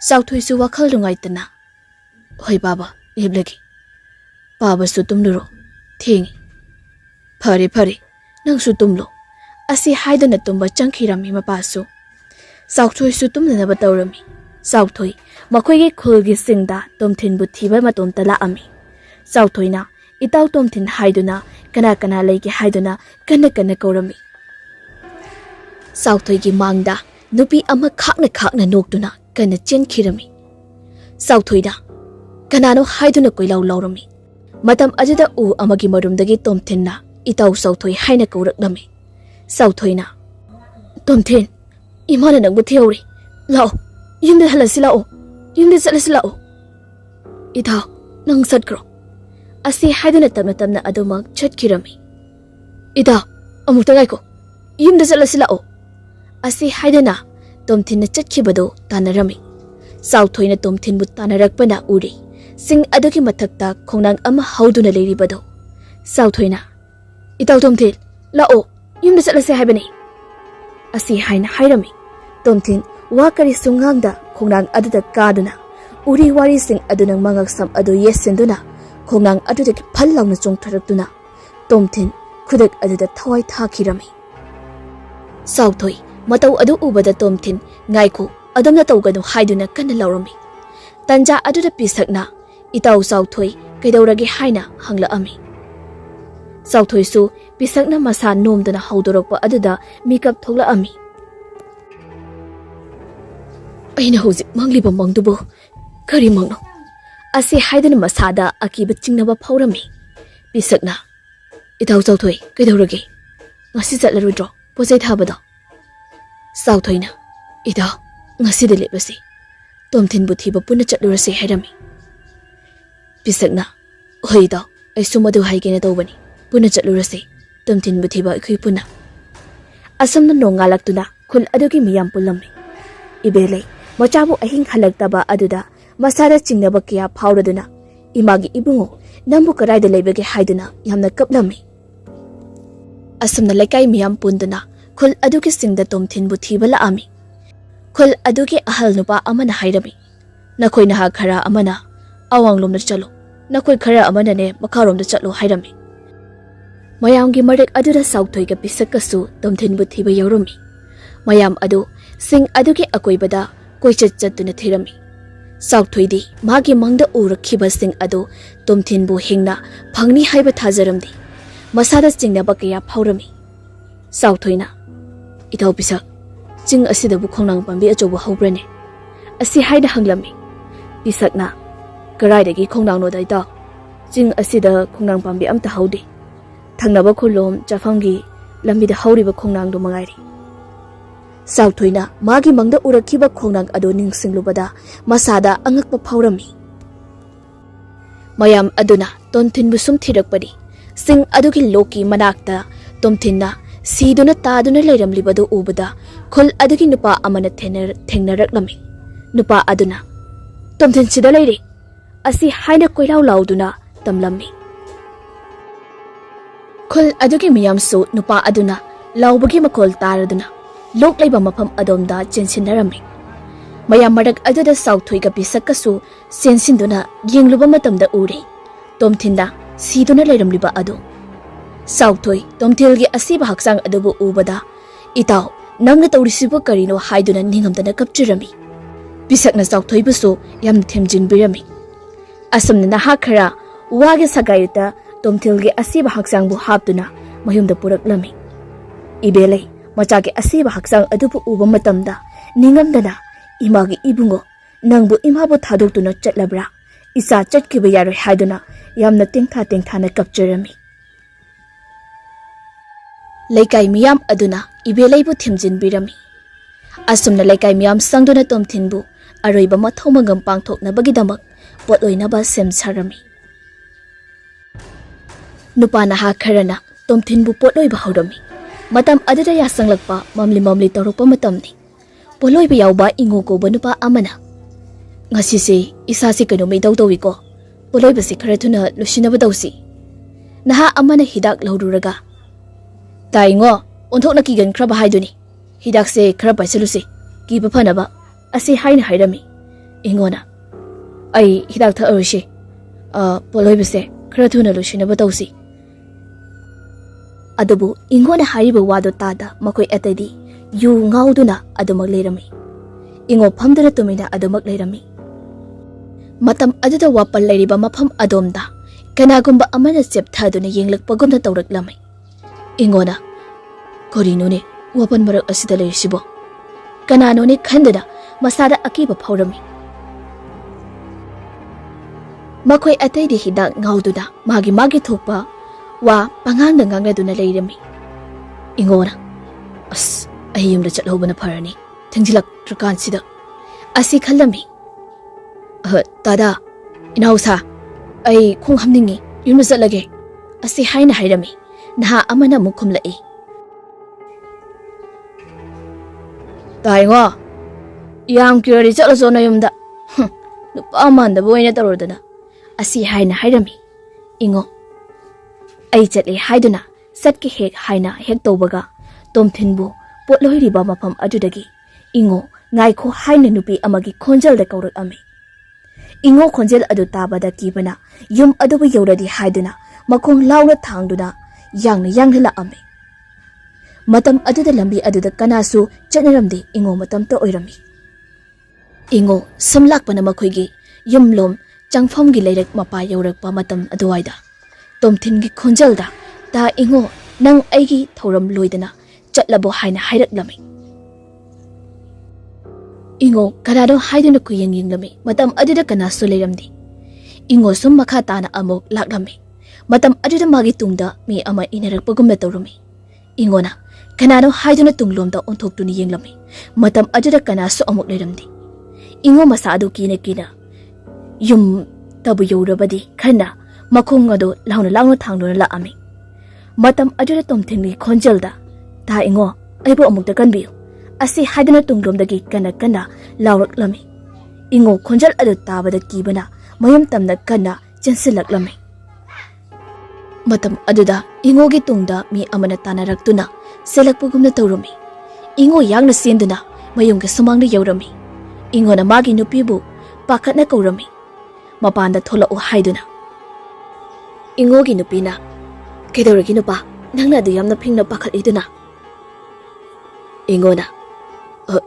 ꯆꯥꯎꯊꯣꯏꯁꯨ ꯋꯥꯈꯜ ꯅꯨꯡꯉꯥꯏꯇꯅ "ꯍꯣꯏ ꯕꯥꯕꯥ, ꯂꯦꯞꯂꯒꯦ꯫ ꯕꯥꯕꯥꯁꯨ ꯇꯨꯝꯂꯨꯔꯣ, ꯊꯦꯡꯉꯤ꯫ ꯐꯔꯦ ꯐꯔꯦ, ꯅꯪꯁꯨ ꯇꯨꯝꯂꯣ" ꯑꯁꯤ ꯍꯥꯏꯗꯨꯅ ꯇꯨꯝꯕ ꯆꯪꯈꯤꯔꯝꯃꯤ ꯃꯄꯥꯁꯨ꯫ ꯆꯥꯎꯊꯣꯏꯁꯨ ꯇꯨꯝꯅꯅꯕ ꯇꯧꯔꯝꯃꯤ꯫ ꯆꯥꯎꯊꯣꯏ ꯃꯈꯣꯏꯒꯤ ꯈꯨꯜꯒꯤ ꯆꯤꯡꯗ ꯇꯣꯝꯊꯤꯟꯕꯨ ꯊꯤꯕ ꯃꯇꯣꯝꯇ ꯂꯥꯛꯑꯝꯃꯤ꯫ ꯆꯥꯎꯊꯣꯏꯅ "ꯏꯇꯥꯎ ꯇꯣꯝꯊꯤꯟ" ꯍꯥꯏꯗꯨꯅ ꯀꯅꯥ ꯀꯅꯥ ꯂꯩꯒꯦ ꯍꯥꯏꯗꯨꯅ ꯀꯟꯅ ꯀꯟꯅ ꯀꯧꯔꯝꯃꯤ꯫ ꯆꯥꯎꯊꯣꯏꯒꯤ ꯃꯥꯡꯗ ꯅꯨꯄꯤ ꯑꯃ ꯈꯥꯛꯅ ꯈꯥꯛꯅ ꯅꯣꯛꯇꯨꯅ ꯀꯟꯅ ꯆꯦꯟꯈꯤꯔꯝꯃꯤ꯫ ꯆꯥꯎꯊꯣꯏꯅ ꯀꯅꯥꯅꯣ ꯍꯥꯏꯗꯨꯅ ꯀꯣꯏꯂꯥꯎ ꯂꯥꯎꯔꯝꯃꯤ꯫ ꯃꯇꯝ ꯑꯗꯨꯗ ꯎ ꯑꯃꯒꯤ ꯃꯔꯨꯝꯗꯒꯤ ꯇꯣꯝꯊꯤꯟꯅ "ꯏꯇꯥꯎ ꯆꯥꯎꯊꯣꯏ" ꯍꯥꯏꯅ ꯀꯧꯔꯛꯂꯝꯃꯤ꯫ ꯆꯥꯎꯊꯣꯏꯅ "ꯇꯣꯝꯊꯤꯟ, ꯏꯃꯥꯅ ꯅꯪꯕꯨ ꯊꯤꯍꯧꯔꯤ, ꯂꯥꯛꯑꯣ, ꯌꯨꯝꯗ ꯍꯜꯂꯁꯤ ꯂꯥꯛꯑꯣ, ꯌꯨꯝꯗ ꯆꯠꯂꯁꯤ ꯂꯥꯛꯑꯣ." "ꯏꯇꯥꯎ, ꯅꯪ ꯆꯠꯈ꯭ꯔꯣ" ꯑꯁꯤ ꯍꯥꯏꯗꯨꯅ ꯇꯞꯅ ꯇꯞꯅ ꯑꯗꯨꯃꯛ ꯆꯠꯈꯤꯔꯝꯃꯤ꯫ "ꯏꯇꯥꯎ, ꯑꯃꯨꯛꯇ ꯉꯥꯏꯈꯣ, ꯌꯨꯝꯗ ꯆꯠꯂꯁꯤ ꯂꯥꯛꯑꯣ" ꯑꯁꯤ ꯍꯥꯏꯗꯨꯅ ꯇꯣꯝꯊꯤꯟꯅ ꯆꯠꯈꯤꯕꯗꯨ ꯇꯥꯟꯅꯔꯝꯃꯤ꯫ ꯆꯥꯎꯊꯣꯏꯅ ꯇꯣꯝꯊꯤꯟꯕꯨ ꯇꯥꯟꯅꯔꯛꯄꯅ ꯎꯔꯤ ꯆꯤꯡ ꯑꯗꯨꯒꯤ ꯃꯊꯛꯇ ꯈꯣꯡꯅꯥꯡ ꯑꯃ ꯍꯧꯗꯨꯅ ꯂꯩꯔꯤꯕꯗꯨ꯫ ꯆꯥꯎꯊꯣꯏꯅ "ꯏꯇꯥꯎ ꯇꯣꯝꯊꯤꯟ, ꯂꯥꯛꯑꯣ, ꯌꯨꯝꯗ ꯆꯠꯂꯁꯦ ꯍꯥꯏꯕꯅꯤ" ꯑꯁꯤ ꯍꯥꯏꯅ ꯍꯥꯏꯔꯝꯃꯤ꯫ ꯇꯣꯝꯊꯤꯟ ꯋꯥ ꯀꯔꯤꯁꯨ ꯉꯥꯡꯗ ꯈꯣꯡꯅꯥꯡ ꯑꯗꯨꯗ ꯀꯥꯗꯨꯅ ꯎꯔꯤ ꯋꯥꯔꯤꯁꯤꯡ ꯑꯗꯨꯅ ꯃꯉꯛꯁꯝ ꯑꯗꯨ ꯌꯦꯠꯁꯤꯟꯗꯨꯅ ꯈꯣꯡꯅꯥꯡ ꯑꯗꯨꯗꯒꯤ ꯐꯜ ꯂꯥꯎꯅ ꯆꯣꯡꯊꯔꯛꯇꯨꯅ ꯇꯣꯝꯊꯤꯟ ꯈꯨꯗꯛ ꯑꯗꯨꯗ ꯊꯋꯥꯏ ꯊꯥꯈꯤꯔꯝꯃꯤ꯫ ꯆꯥꯎꯊꯣꯏ ꯃꯇꯧ ꯑꯗꯨ ꯎꯕꯗ ꯇꯣꯝꯊꯤꯟ "ꯉꯥꯏꯈꯣ, ꯑꯗꯨꯝꯅ ꯇꯧꯒꯅꯨ" ꯍꯥꯏꯗꯨꯅ ꯀꯟꯅ ꯂꯥꯎꯔꯝꯃꯤ꯫ ꯇꯟꯖꯥ ꯑꯗꯨꯗ ꯄꯤꯁꯛꯅ "ꯏꯇꯥꯎ ꯆꯥꯎꯊꯣꯏ, ꯀꯩꯗꯧꯔꯒꯦ?" ꯍꯥꯏꯅ ꯍꯪꯂꯛꯑꯝꯃꯤ꯫ ꯆꯥꯎꯊꯣꯏꯁꯨ ꯄꯤꯁꯛꯅ ꯃꯁꯥ ꯅꯣꯝꯗꯨꯅ ꯍꯧꯗꯣꯔꯛꯄ ꯑꯗꯨꯗ ꯃꯤꯀꯞ ꯊꯣꯛꯂꯛꯑꯝꯃꯤ꯫ "ꯑꯩꯅ ꯍꯧꯖꯤꯛ ꯃꯪꯂꯤꯕ ꯃꯪꯗꯨꯕꯨ ꯀꯔꯤ ꯃꯪꯅꯣ?" ꯑꯁꯤ ꯍꯥꯏꯗꯨꯅ ꯃꯁꯥꯗ ꯑꯀꯤꯕ ꯆꯤꯡꯅꯕ ꯐꯥꯎꯔꯝꯃꯤ꯫ ꯄꯤꯁꯛꯅ "ꯏꯇꯥꯎ ꯆꯥꯎꯊꯣꯏ, ꯀꯩꯗꯧꯔꯒꯦ? ꯉꯁꯤ ꯆꯠꯂꯔꯣꯏꯗ꯭ꯔꯣ ꯄꯣꯠꯆꯩ ꯊꯥꯕꯗꯣ?" ꯆꯥꯎꯊꯣꯏꯅ "ꯏꯇꯥꯎ, ꯉꯁꯤꯗꯤ ꯂꯦꯞꯂꯁꯤ, ꯇꯣꯝꯊꯤꯟꯕꯨ ꯊꯤꯕ ꯄꯨꯟꯅ ꯆꯠꯂꯨꯔꯁꯤ" ꯍꯥꯏꯔꯝꯃꯤ꯫ ꯄꯤꯁꯛꯅ "ꯍꯣꯏ ꯏꯇꯥꯎ, ꯑꯩꯁꯨ ꯃꯗꯨ ꯍꯥꯏꯒꯦꯅ ꯇꯧꯕꯅꯤ, ꯄꯨꯟꯅ ꯆꯠꯂꯨꯔꯁꯤ, ꯇꯣꯝꯊꯤꯟꯕꯨ ꯊꯤꯕ ꯑꯩꯈꯣꯏ ꯄꯨꯟꯅ." ꯑꯁꯨꯝꯅ ꯅꯣꯡꯉꯥꯜꯂꯛꯇꯨꯅ ꯈꯨꯜ ꯑꯗꯨꯒꯤ ꯃꯤꯌꯥꯝ ꯄꯨꯜꯂꯝꯃꯤ꯫ ꯏꯕꯦꯂꯩ ꯃꯆꯥꯕꯨ ꯑꯍꯤꯡ ꯍꯜꯂꯛꯇꯕ ꯑꯗꯨꯗ ꯃꯁꯥꯗ ꯆꯤꯡꯅꯕ ꯀꯌꯥ ꯐꯥꯎꯔꯗꯨꯅ "ꯏꯃꯥꯒꯤ ꯏꯕꯨꯡꯉꯣ, ꯅꯪꯕꯨ ꯀꯗꯥꯏꯗ ꯂꯩꯕꯒꯦ?" ꯍꯥꯏꯗꯨꯅ ꯌꯥꯝꯅ ꯀꯞꯂꯝꯃꯤ꯫ ꯑꯁꯨꯝꯅ ꯂꯩꯀꯥꯏ ꯃꯤꯌꯥꯝ ꯄꯨꯟꯗꯨꯅ ꯈꯨꯜ ꯑꯗꯨꯒꯤ ꯆꯤꯡꯗ ꯇꯣꯝꯊꯤꯟꯕꯨ ꯊꯤꯕ ꯂꯥꯛꯑꯝꯃꯤ꯫ ꯈꯨꯜ ꯑꯗꯨꯒꯤ ꯑꯍꯜ ꯅꯨꯄꯥ ꯑꯃꯅ ꯍꯥꯏꯔꯝꯃꯤ, "ꯅꯈꯣꯏ ꯅꯍꯥ ꯈꯔ ꯑꯃꯅ ꯑꯋꯥꯡꯂꯣꯝꯗ ꯆꯠꯂꯣ, ꯅꯈꯣꯏ ꯈꯔ ꯑꯃꯅꯅꯦ ꯃꯈꯥꯔꯣꯝꯗ ꯆꯠꯂꯣ" ꯍꯥꯏꯔꯝꯃꯤ꯫ ꯃꯌꯥꯝꯒꯤ ꯃꯔꯛ ꯑꯗꯨꯗ ꯆꯥꯎꯊꯣꯏꯒ ꯄꯤꯁꯛꯀꯁꯨ ꯇꯣꯝꯊꯤꯟꯕꯨ ꯊꯤꯕ ꯌꯥꯎꯔꯝꯃꯤ꯫ ꯃꯌꯥꯝ ꯑꯗꯨ ꯆꯤꯡ ꯑꯗꯨꯒꯤ ꯑꯀꯣꯏꯕꯗ ꯀꯣꯏꯆꯠ ꯆꯠꯇꯨꯅ ꯊꯤꯔꯝꯃꯤ꯫ ꯆꯥꯎꯊꯣꯏꯗꯤ ꯃꯥꯒꯤ ꯃꯪꯗ ꯎꯔꯛꯈꯤꯕꯁꯤꯡ ꯑꯗꯨ ꯇꯣꯝꯊꯤꯟꯕꯨ ꯍꯤꯡꯅ ꯐꯪꯅꯤ ꯍꯥꯏꯕ ꯊꯥꯖꯔꯝꯗꯦ꯫ ꯃꯁꯥꯗ ꯆꯤꯡꯅꯕ ꯀꯌꯥ ꯐꯥꯎꯔꯝꯃꯤ꯫ ꯆꯥꯎꯊꯣꯏꯅ "ꯏꯇꯥꯎ ꯄꯤꯁꯛ, ꯆꯤꯡ ꯑꯁꯤꯗꯕꯨ ꯈꯣꯡꯅꯥꯡ ꯄꯥꯝꯕꯤ ꯑꯆꯧꯕ ꯍꯧꯕ꯭ꯔꯅꯦ?" ꯑꯁꯤ ꯍꯥꯏꯅ ꯍꯪꯂꯝꯃꯤ꯫ ꯄꯤꯁꯛꯅ "ꯀꯔꯥꯏꯗꯒꯤ ꯈꯣꯡꯅꯥꯡꯅꯣꯗ ꯏꯇꯥꯎ, ꯆꯤꯡ ꯑꯁꯤꯗ ꯈꯣꯡꯅꯥꯡ ꯄꯥꯝꯕꯤ ꯑꯝꯇ ꯍꯧꯗꯦ, ꯊꯪꯅꯕ ꯈꯨꯜꯂꯣꯝ ꯆꯥꯐꯝꯒꯤ ꯂꯝꯕꯤꯗ ꯍꯧꯔꯤꯕ ꯈꯣꯡꯅꯥꯡꯗꯨ ꯃꯉꯥꯏꯔꯤ." ꯆꯥꯎꯊꯣꯏꯅ ꯃꯥꯒꯤ ꯃꯪꯗ ꯎꯔꯛꯈꯤꯕ ꯈꯣꯡꯅꯥꯡ ꯑꯗꯨ ꯅꯤꯡꯁꯤꯡꯂꯨꯕꯗ ꯃꯁꯥꯗ ꯑꯉꯛꯄ ꯐꯥꯎꯔꯝꯃꯤ꯫ mayam aduna tomthin bu sum thirakpadi sing adugi loki manakta tomthinna siduna taduna leiramlibadu ubada khul adugi nupa amana thengnarak nupa aduna tomthin sida leiri asi haina koilau lauduna tamlammi khul adugi miyam su nupa aduna laubagi makol taraduna lok leiba mafam adomda chensinarami mayam marak aduda sauthoi ga bisakasu sensinduna yengluba matamda uri tomthinda siduna leiramliba adu sauthoi tomthilgi asiba haksang adubu ubada itaw nangna tawrisibu karino haiduna ningamdana kapchirami bisakna sauthoi busu yam themjin birami asomna naha khara wage sagaita tomthilgi asiba haksang bu haptuna mayumda puraklami ibelei machage asiba haksang adubu uba matamda ningamdana imagi ibungo nangbu imabu thadokuna chatlabra isa chatkiba yaroi haiduna yamna tengthana kapchirami laikai miyam aduna ibelaibu thimjin birami asumna laikai miyam sangduna tomthinbu aroiba mathomangam pangthokna bagidamak potloinaba semsarami nupana ha kharana tomthinbu potloiba horami matam adada ya sanglakpa mamli torokpa matamni poloiba yauba ingo ko banupa amana ngasi se isa se kano mai dawdawi ko poloiba se khara thuna lusinaba dawsi naha amana hidak laururaga taingo onthokna kigan khraba haiduni hidak se khara paisalusi kiba phanaba asi haina hairami ingona ai hidak tha arshi poloiba se khara thuna lusinaba dawsi adubu ingona hariba wado tada makoi atadi yu ngauduna adumak leirami ingo phamdana tumina adumak leirami matam aduda wapal leiriba mafam adomda kanagumba amana chepthaduna yenglakpagumna tawraklami ingona korinone wapan marak asida leirisibo kananone khandana masada akiba phawrami makoi atadi hidak ngauduna magi thokpa wa pangangda ngangladuna leirami ingona as ayumda chatlobana pharani thengilak trakan sida asi khallami tada inausa ai khong hamningi yumna chatlage asi haina hairami naha amana mukhum lai taingo yam kyori chatlo sona yumda nupa amanda boina tarodana asi haina hairami ingo ai chatle haiduna satki hek haina hek tobaga tomthinbu potloiriba mafam adudagi ingo ngaikho haina nupi amagi khonjal da kaurak ami ingo khonjal adu tabada kibana yum adubu yoradi haiduna makhong launa thangduna yangla ami matam aduda lambi aduda kanasu chanaramde ingo matam ta oirami ingo samlakpana makhoigi yumlom changfamgi leirak mapa yorakpa matam aduwaida tomthingi khonjalda ta ingo nang aigi thoram loidana chatlabo haina hairak ingo kanado haiduna kuyeng yenglami matam aduda kana suleiramdi ingo sum makha tana amok laklami matam aduda magi tungda mi ama inarakpagumna tawrami ingona kanado haiduna tunglomda onthoktuni yenglami matam aduda kana su amok leiramdi ingo masadu kina yum tabu yorabadi khana makhong ado launa thangduna la ami matam aduda tomthingi khonjalda ta ingo aibo amukta kanbiu asi haidana tunglomdagi kana laurak ingo khonjal adu tabada kibana mayam tamna kana chensilaklami matam aduda ingo gi tungda mi amana tanaraktuna selakpugumna tawrumi ingo yangna senduna mayumga sumangna yawrami ingo na magi nupibu pakatna kawrami mapanda thola u haiduna ingo gi nupina kedoragi nupa nangna adu yamna phingna pakhaiduna ingona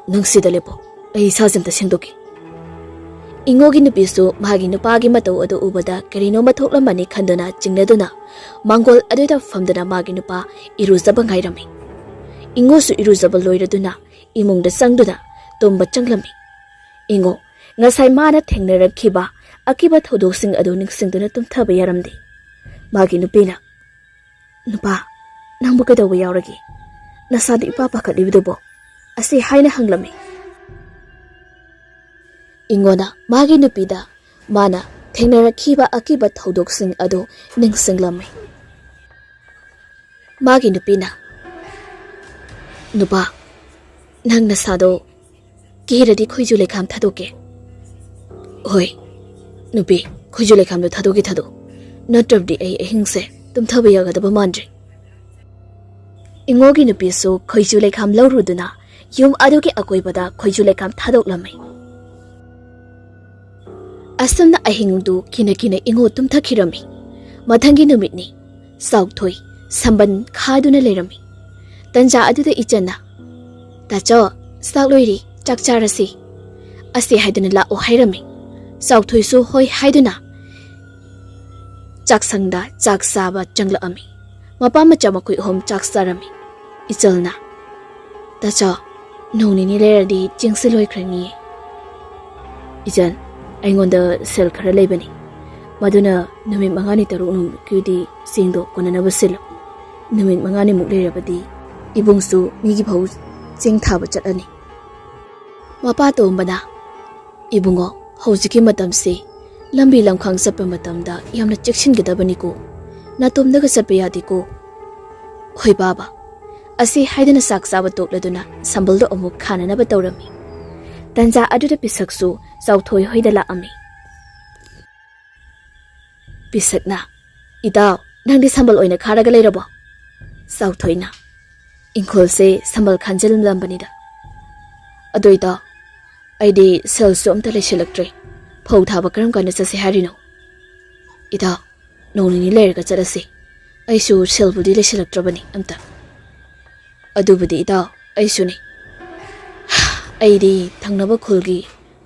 nang sida lepo ai sajamta sengdoki ingogi nupisu magi nupagi matau adu ubada karino mathoklamani khandana jingnaduna mangol aduda famdana magi nupa iruzaba ngairami ingosu iruzaba loiraduna imungda sangduna tomba changlami ingo ngasai mana thengnarakhiba akiba thodoksing adu ningsingduna tumthaba yaramdi magi nupina nupa nangbu kadawa yauragi nasadi ipa pakhatlibidubo asi haina hanglami ingona magi nupida mana ꯊꯦꯡꯅꯔꯛꯈꯤꯕ ꯑꯀꯤꯕ ꯊꯧꯗꯣꯛꯁꯤꯡ ꯑꯗꯨ ꯅꯤꯡꯁꯤꯡꯂꯝꯃꯤ꯫ ꯃꯥꯒꯤ ꯅꯨꯄꯤꯅ, "ꯅꯨꯄꯥ, ꯅꯪ ꯅꯁꯥꯗꯣ ꯀꯤꯔꯗꯤ ꯈꯣꯏꯖꯨ ꯂꯩꯈꯥꯝ ꯊꯥꯗꯣꯛꯀꯦ." "ꯍꯣꯏ ꯅꯨꯄꯤ, ꯈꯣꯏꯖꯨ ꯂꯩꯈꯥꯝꯗꯣ ꯊꯥꯗꯣꯛꯀꯦ ꯊꯥꯗꯣꯛ, ꯅꯠꯇ꯭ꯔꯕꯗꯤ ꯑꯩ ꯑꯍꯤꯡꯁꯦ ꯇꯨꯝꯊꯕ ꯌꯥꯒꯗꯕ ꯃꯥꯟꯗ꯭ꯔꯦ." ꯏꯉꯣꯒꯤ ꯅꯨꯄꯤꯁꯨ ꯈꯣꯏꯖꯨ ꯂꯩꯈꯥꯝ ꯂꯧꯔꯨꯗꯨꯅ ꯌꯨꯝ ꯑꯗꯨꯒꯤ ꯑꯀꯣꯏꯕꯗ ꯈꯣꯏꯖꯨ ꯂꯩꯈꯥꯝ ꯊꯥꯗꯣꯛꯂꯝꯃꯤ꯫ ꯑꯁꯨꯝꯅ ꯑꯍꯤꯡꯗꯨ ꯀꯤꯅ ꯀꯤꯅ ꯏꯉꯣ ꯇꯨꯝꯊꯈꯤꯔꯝꯃꯤ꯫ ꯃꯊꯪꯒꯤ ꯅꯨꯃꯤꯠꯅꯤ꯫ ꯆꯥꯎꯊꯣꯏ ꯁꯝꯕꯟ ꯈꯥꯗꯨꯅ ꯂꯩꯔꯝꯃꯤ꯫ ꯇꯟꯖꯥ ꯑꯗꯨꯗ ꯏꯆꯟꯅ, "ꯇꯥꯆꯧ, ꯆꯥꯛ ꯂꯣꯏꯔꯤ, ꯆꯥꯛ ꯆꯥꯔꯁꯤ" ꯑꯁꯤ ꯍꯥꯏꯗꯨꯅ ꯂꯥꯛꯑꯣ ꯍꯥꯏꯔꯝꯃꯤ꯫ ꯆꯥꯎꯊꯣꯏꯁꯨ ꯍꯣꯏ ꯍꯥꯏꯗꯨꯅ ꯆꯥꯛꯁꯪꯗ ꯆꯥꯛ ꯆꯥꯕ ꯆꯪꯂꯛꯑꯝꯃꯤ꯫ ꯃꯄꯥ ꯃꯆꯥ ꯃꯈꯣꯏ ꯑꯍꯨꯝ ꯆꯥꯛ ꯆꯥꯔꯝꯃꯤ꯫ ꯏꯆꯜꯅ, "ꯇꯥꯆꯧ, ꯅꯣꯡ ꯅꯤꯅꯤ ꯂꯩꯔꯗꯤ ꯆꯦꯡꯁꯤ ꯂꯣꯏꯈ꯭ꯔꯅꯤꯌꯦ." "ꯏꯆꯟ, ꯑꯩꯉꯣꯟꯗ ꯁꯦꯜ ꯈꯔ ꯂꯩꯕꯅꯤ, ꯃꯗꯨꯅ ꯅꯨꯃꯤꯠ 5ꯅꯤ 6ꯅꯤꯃꯨꯛꯀꯤꯗꯤ ꯆꯦꯡꯗꯣ ꯀꯣꯟꯅꯅꯕ ꯁꯤꯜꯂꯨ꯫ ꯅꯨꯃꯤꯠ 5ꯅꯤꯃꯨꯛ ꯂꯩꯔꯕꯗꯤ ꯏꯕꯨꯡꯁꯨ ꯃꯤꯒꯤ ꯐꯧ ꯆꯦꯡ ꯊꯥꯕ ꯆꯠꯂꯅꯤ." ꯃꯄꯥ ꯇꯣꯝꯕꯅ, "ꯏꯕꯨꯡꯉꯣ, ꯍꯧꯖꯤꯛꯀꯤ ꯃꯇꯝꯁꯤ ꯂꯝꯕꯤ ꯂꯝꯈꯥꯡ ꯆꯠꯄ ꯃꯇꯝꯗ ꯌꯥꯝꯅ ꯆꯦꯛꯁꯤꯟꯒꯗꯕꯅꯤꯀꯣ, ꯅꯥꯇꯣꯝꯗꯒ ꯆꯠꯄ ꯌꯥꯗꯦꯀꯣ." "ꯍꯣꯏ ꯕꯥꯕꯥ" ꯑꯁꯤ ꯍꯥꯏꯗꯨꯅ ꯆꯥꯛ ꯆꯥꯕ ꯇꯣꯛꯂꯗꯨꯅ ꯁꯝꯕꯜꯗꯣ ꯑꯃꯨꯛ ꯈꯥꯅꯅꯕ ꯇꯧꯔꯝꯃꯤ꯫ ꯇꯟꯖꯥ ꯑꯗꯨꯗ ꯄꯤꯁꯛꯁꯨ ꯆꯥꯎꯊꯣꯏ ꯍꯣꯏꯗ ꯂꯥꯛꯑꯝꯃꯤ꯫ ꯄꯤꯁꯛꯅ, "ꯏꯇꯥꯎ, ꯅꯪꯗꯤ ꯁꯝꯕꯜ ꯑꯣꯏꯅ ꯈꯥꯔꯒ ꯂꯩꯔꯕꯣ?" ꯆꯥꯎꯊꯣꯏꯅ, "ꯏꯪꯈꯣꯜꯁꯦ ꯁꯝꯕꯜ ꯈꯥꯟꯖꯤꯜꯂꯝꯕꯅꯤꯗ." "ꯑꯗꯣ ꯏꯇꯥꯎ, ꯑꯩꯗꯤ ꯁꯦꯜꯁꯨ ꯑꯝꯇ ꯂꯩꯁꯤꯜꯂꯛꯇ꯭ꯔꯦ, ꯐꯧ ꯊꯥꯕ ꯀꯔꯝ ꯀꯥꯟꯗ ꯆꯠꯁꯦ ꯍꯥꯏꯔꯤꯅꯣ?" "ꯏꯇꯥꯎ, ꯅꯣꯡ ꯅꯤꯅꯤ ꯂꯩꯔꯒ ꯆꯠꯂꯁꯤ, ꯑꯩꯁꯨ ꯁꯦꯜꯕꯨꯗꯤ ꯂꯩꯁꯤꯜꯂꯛꯇ꯭ꯔꯕꯅꯤ ꯑꯝꯇ." "ꯑꯗꯨꯕꯨꯗꯤ ꯏꯇꯥꯎ, ꯑꯩꯁꯨꯅꯤ. ꯑꯩꯗꯤ ꯊꯪꯅꯕ ꯈꯨꯜꯒꯤ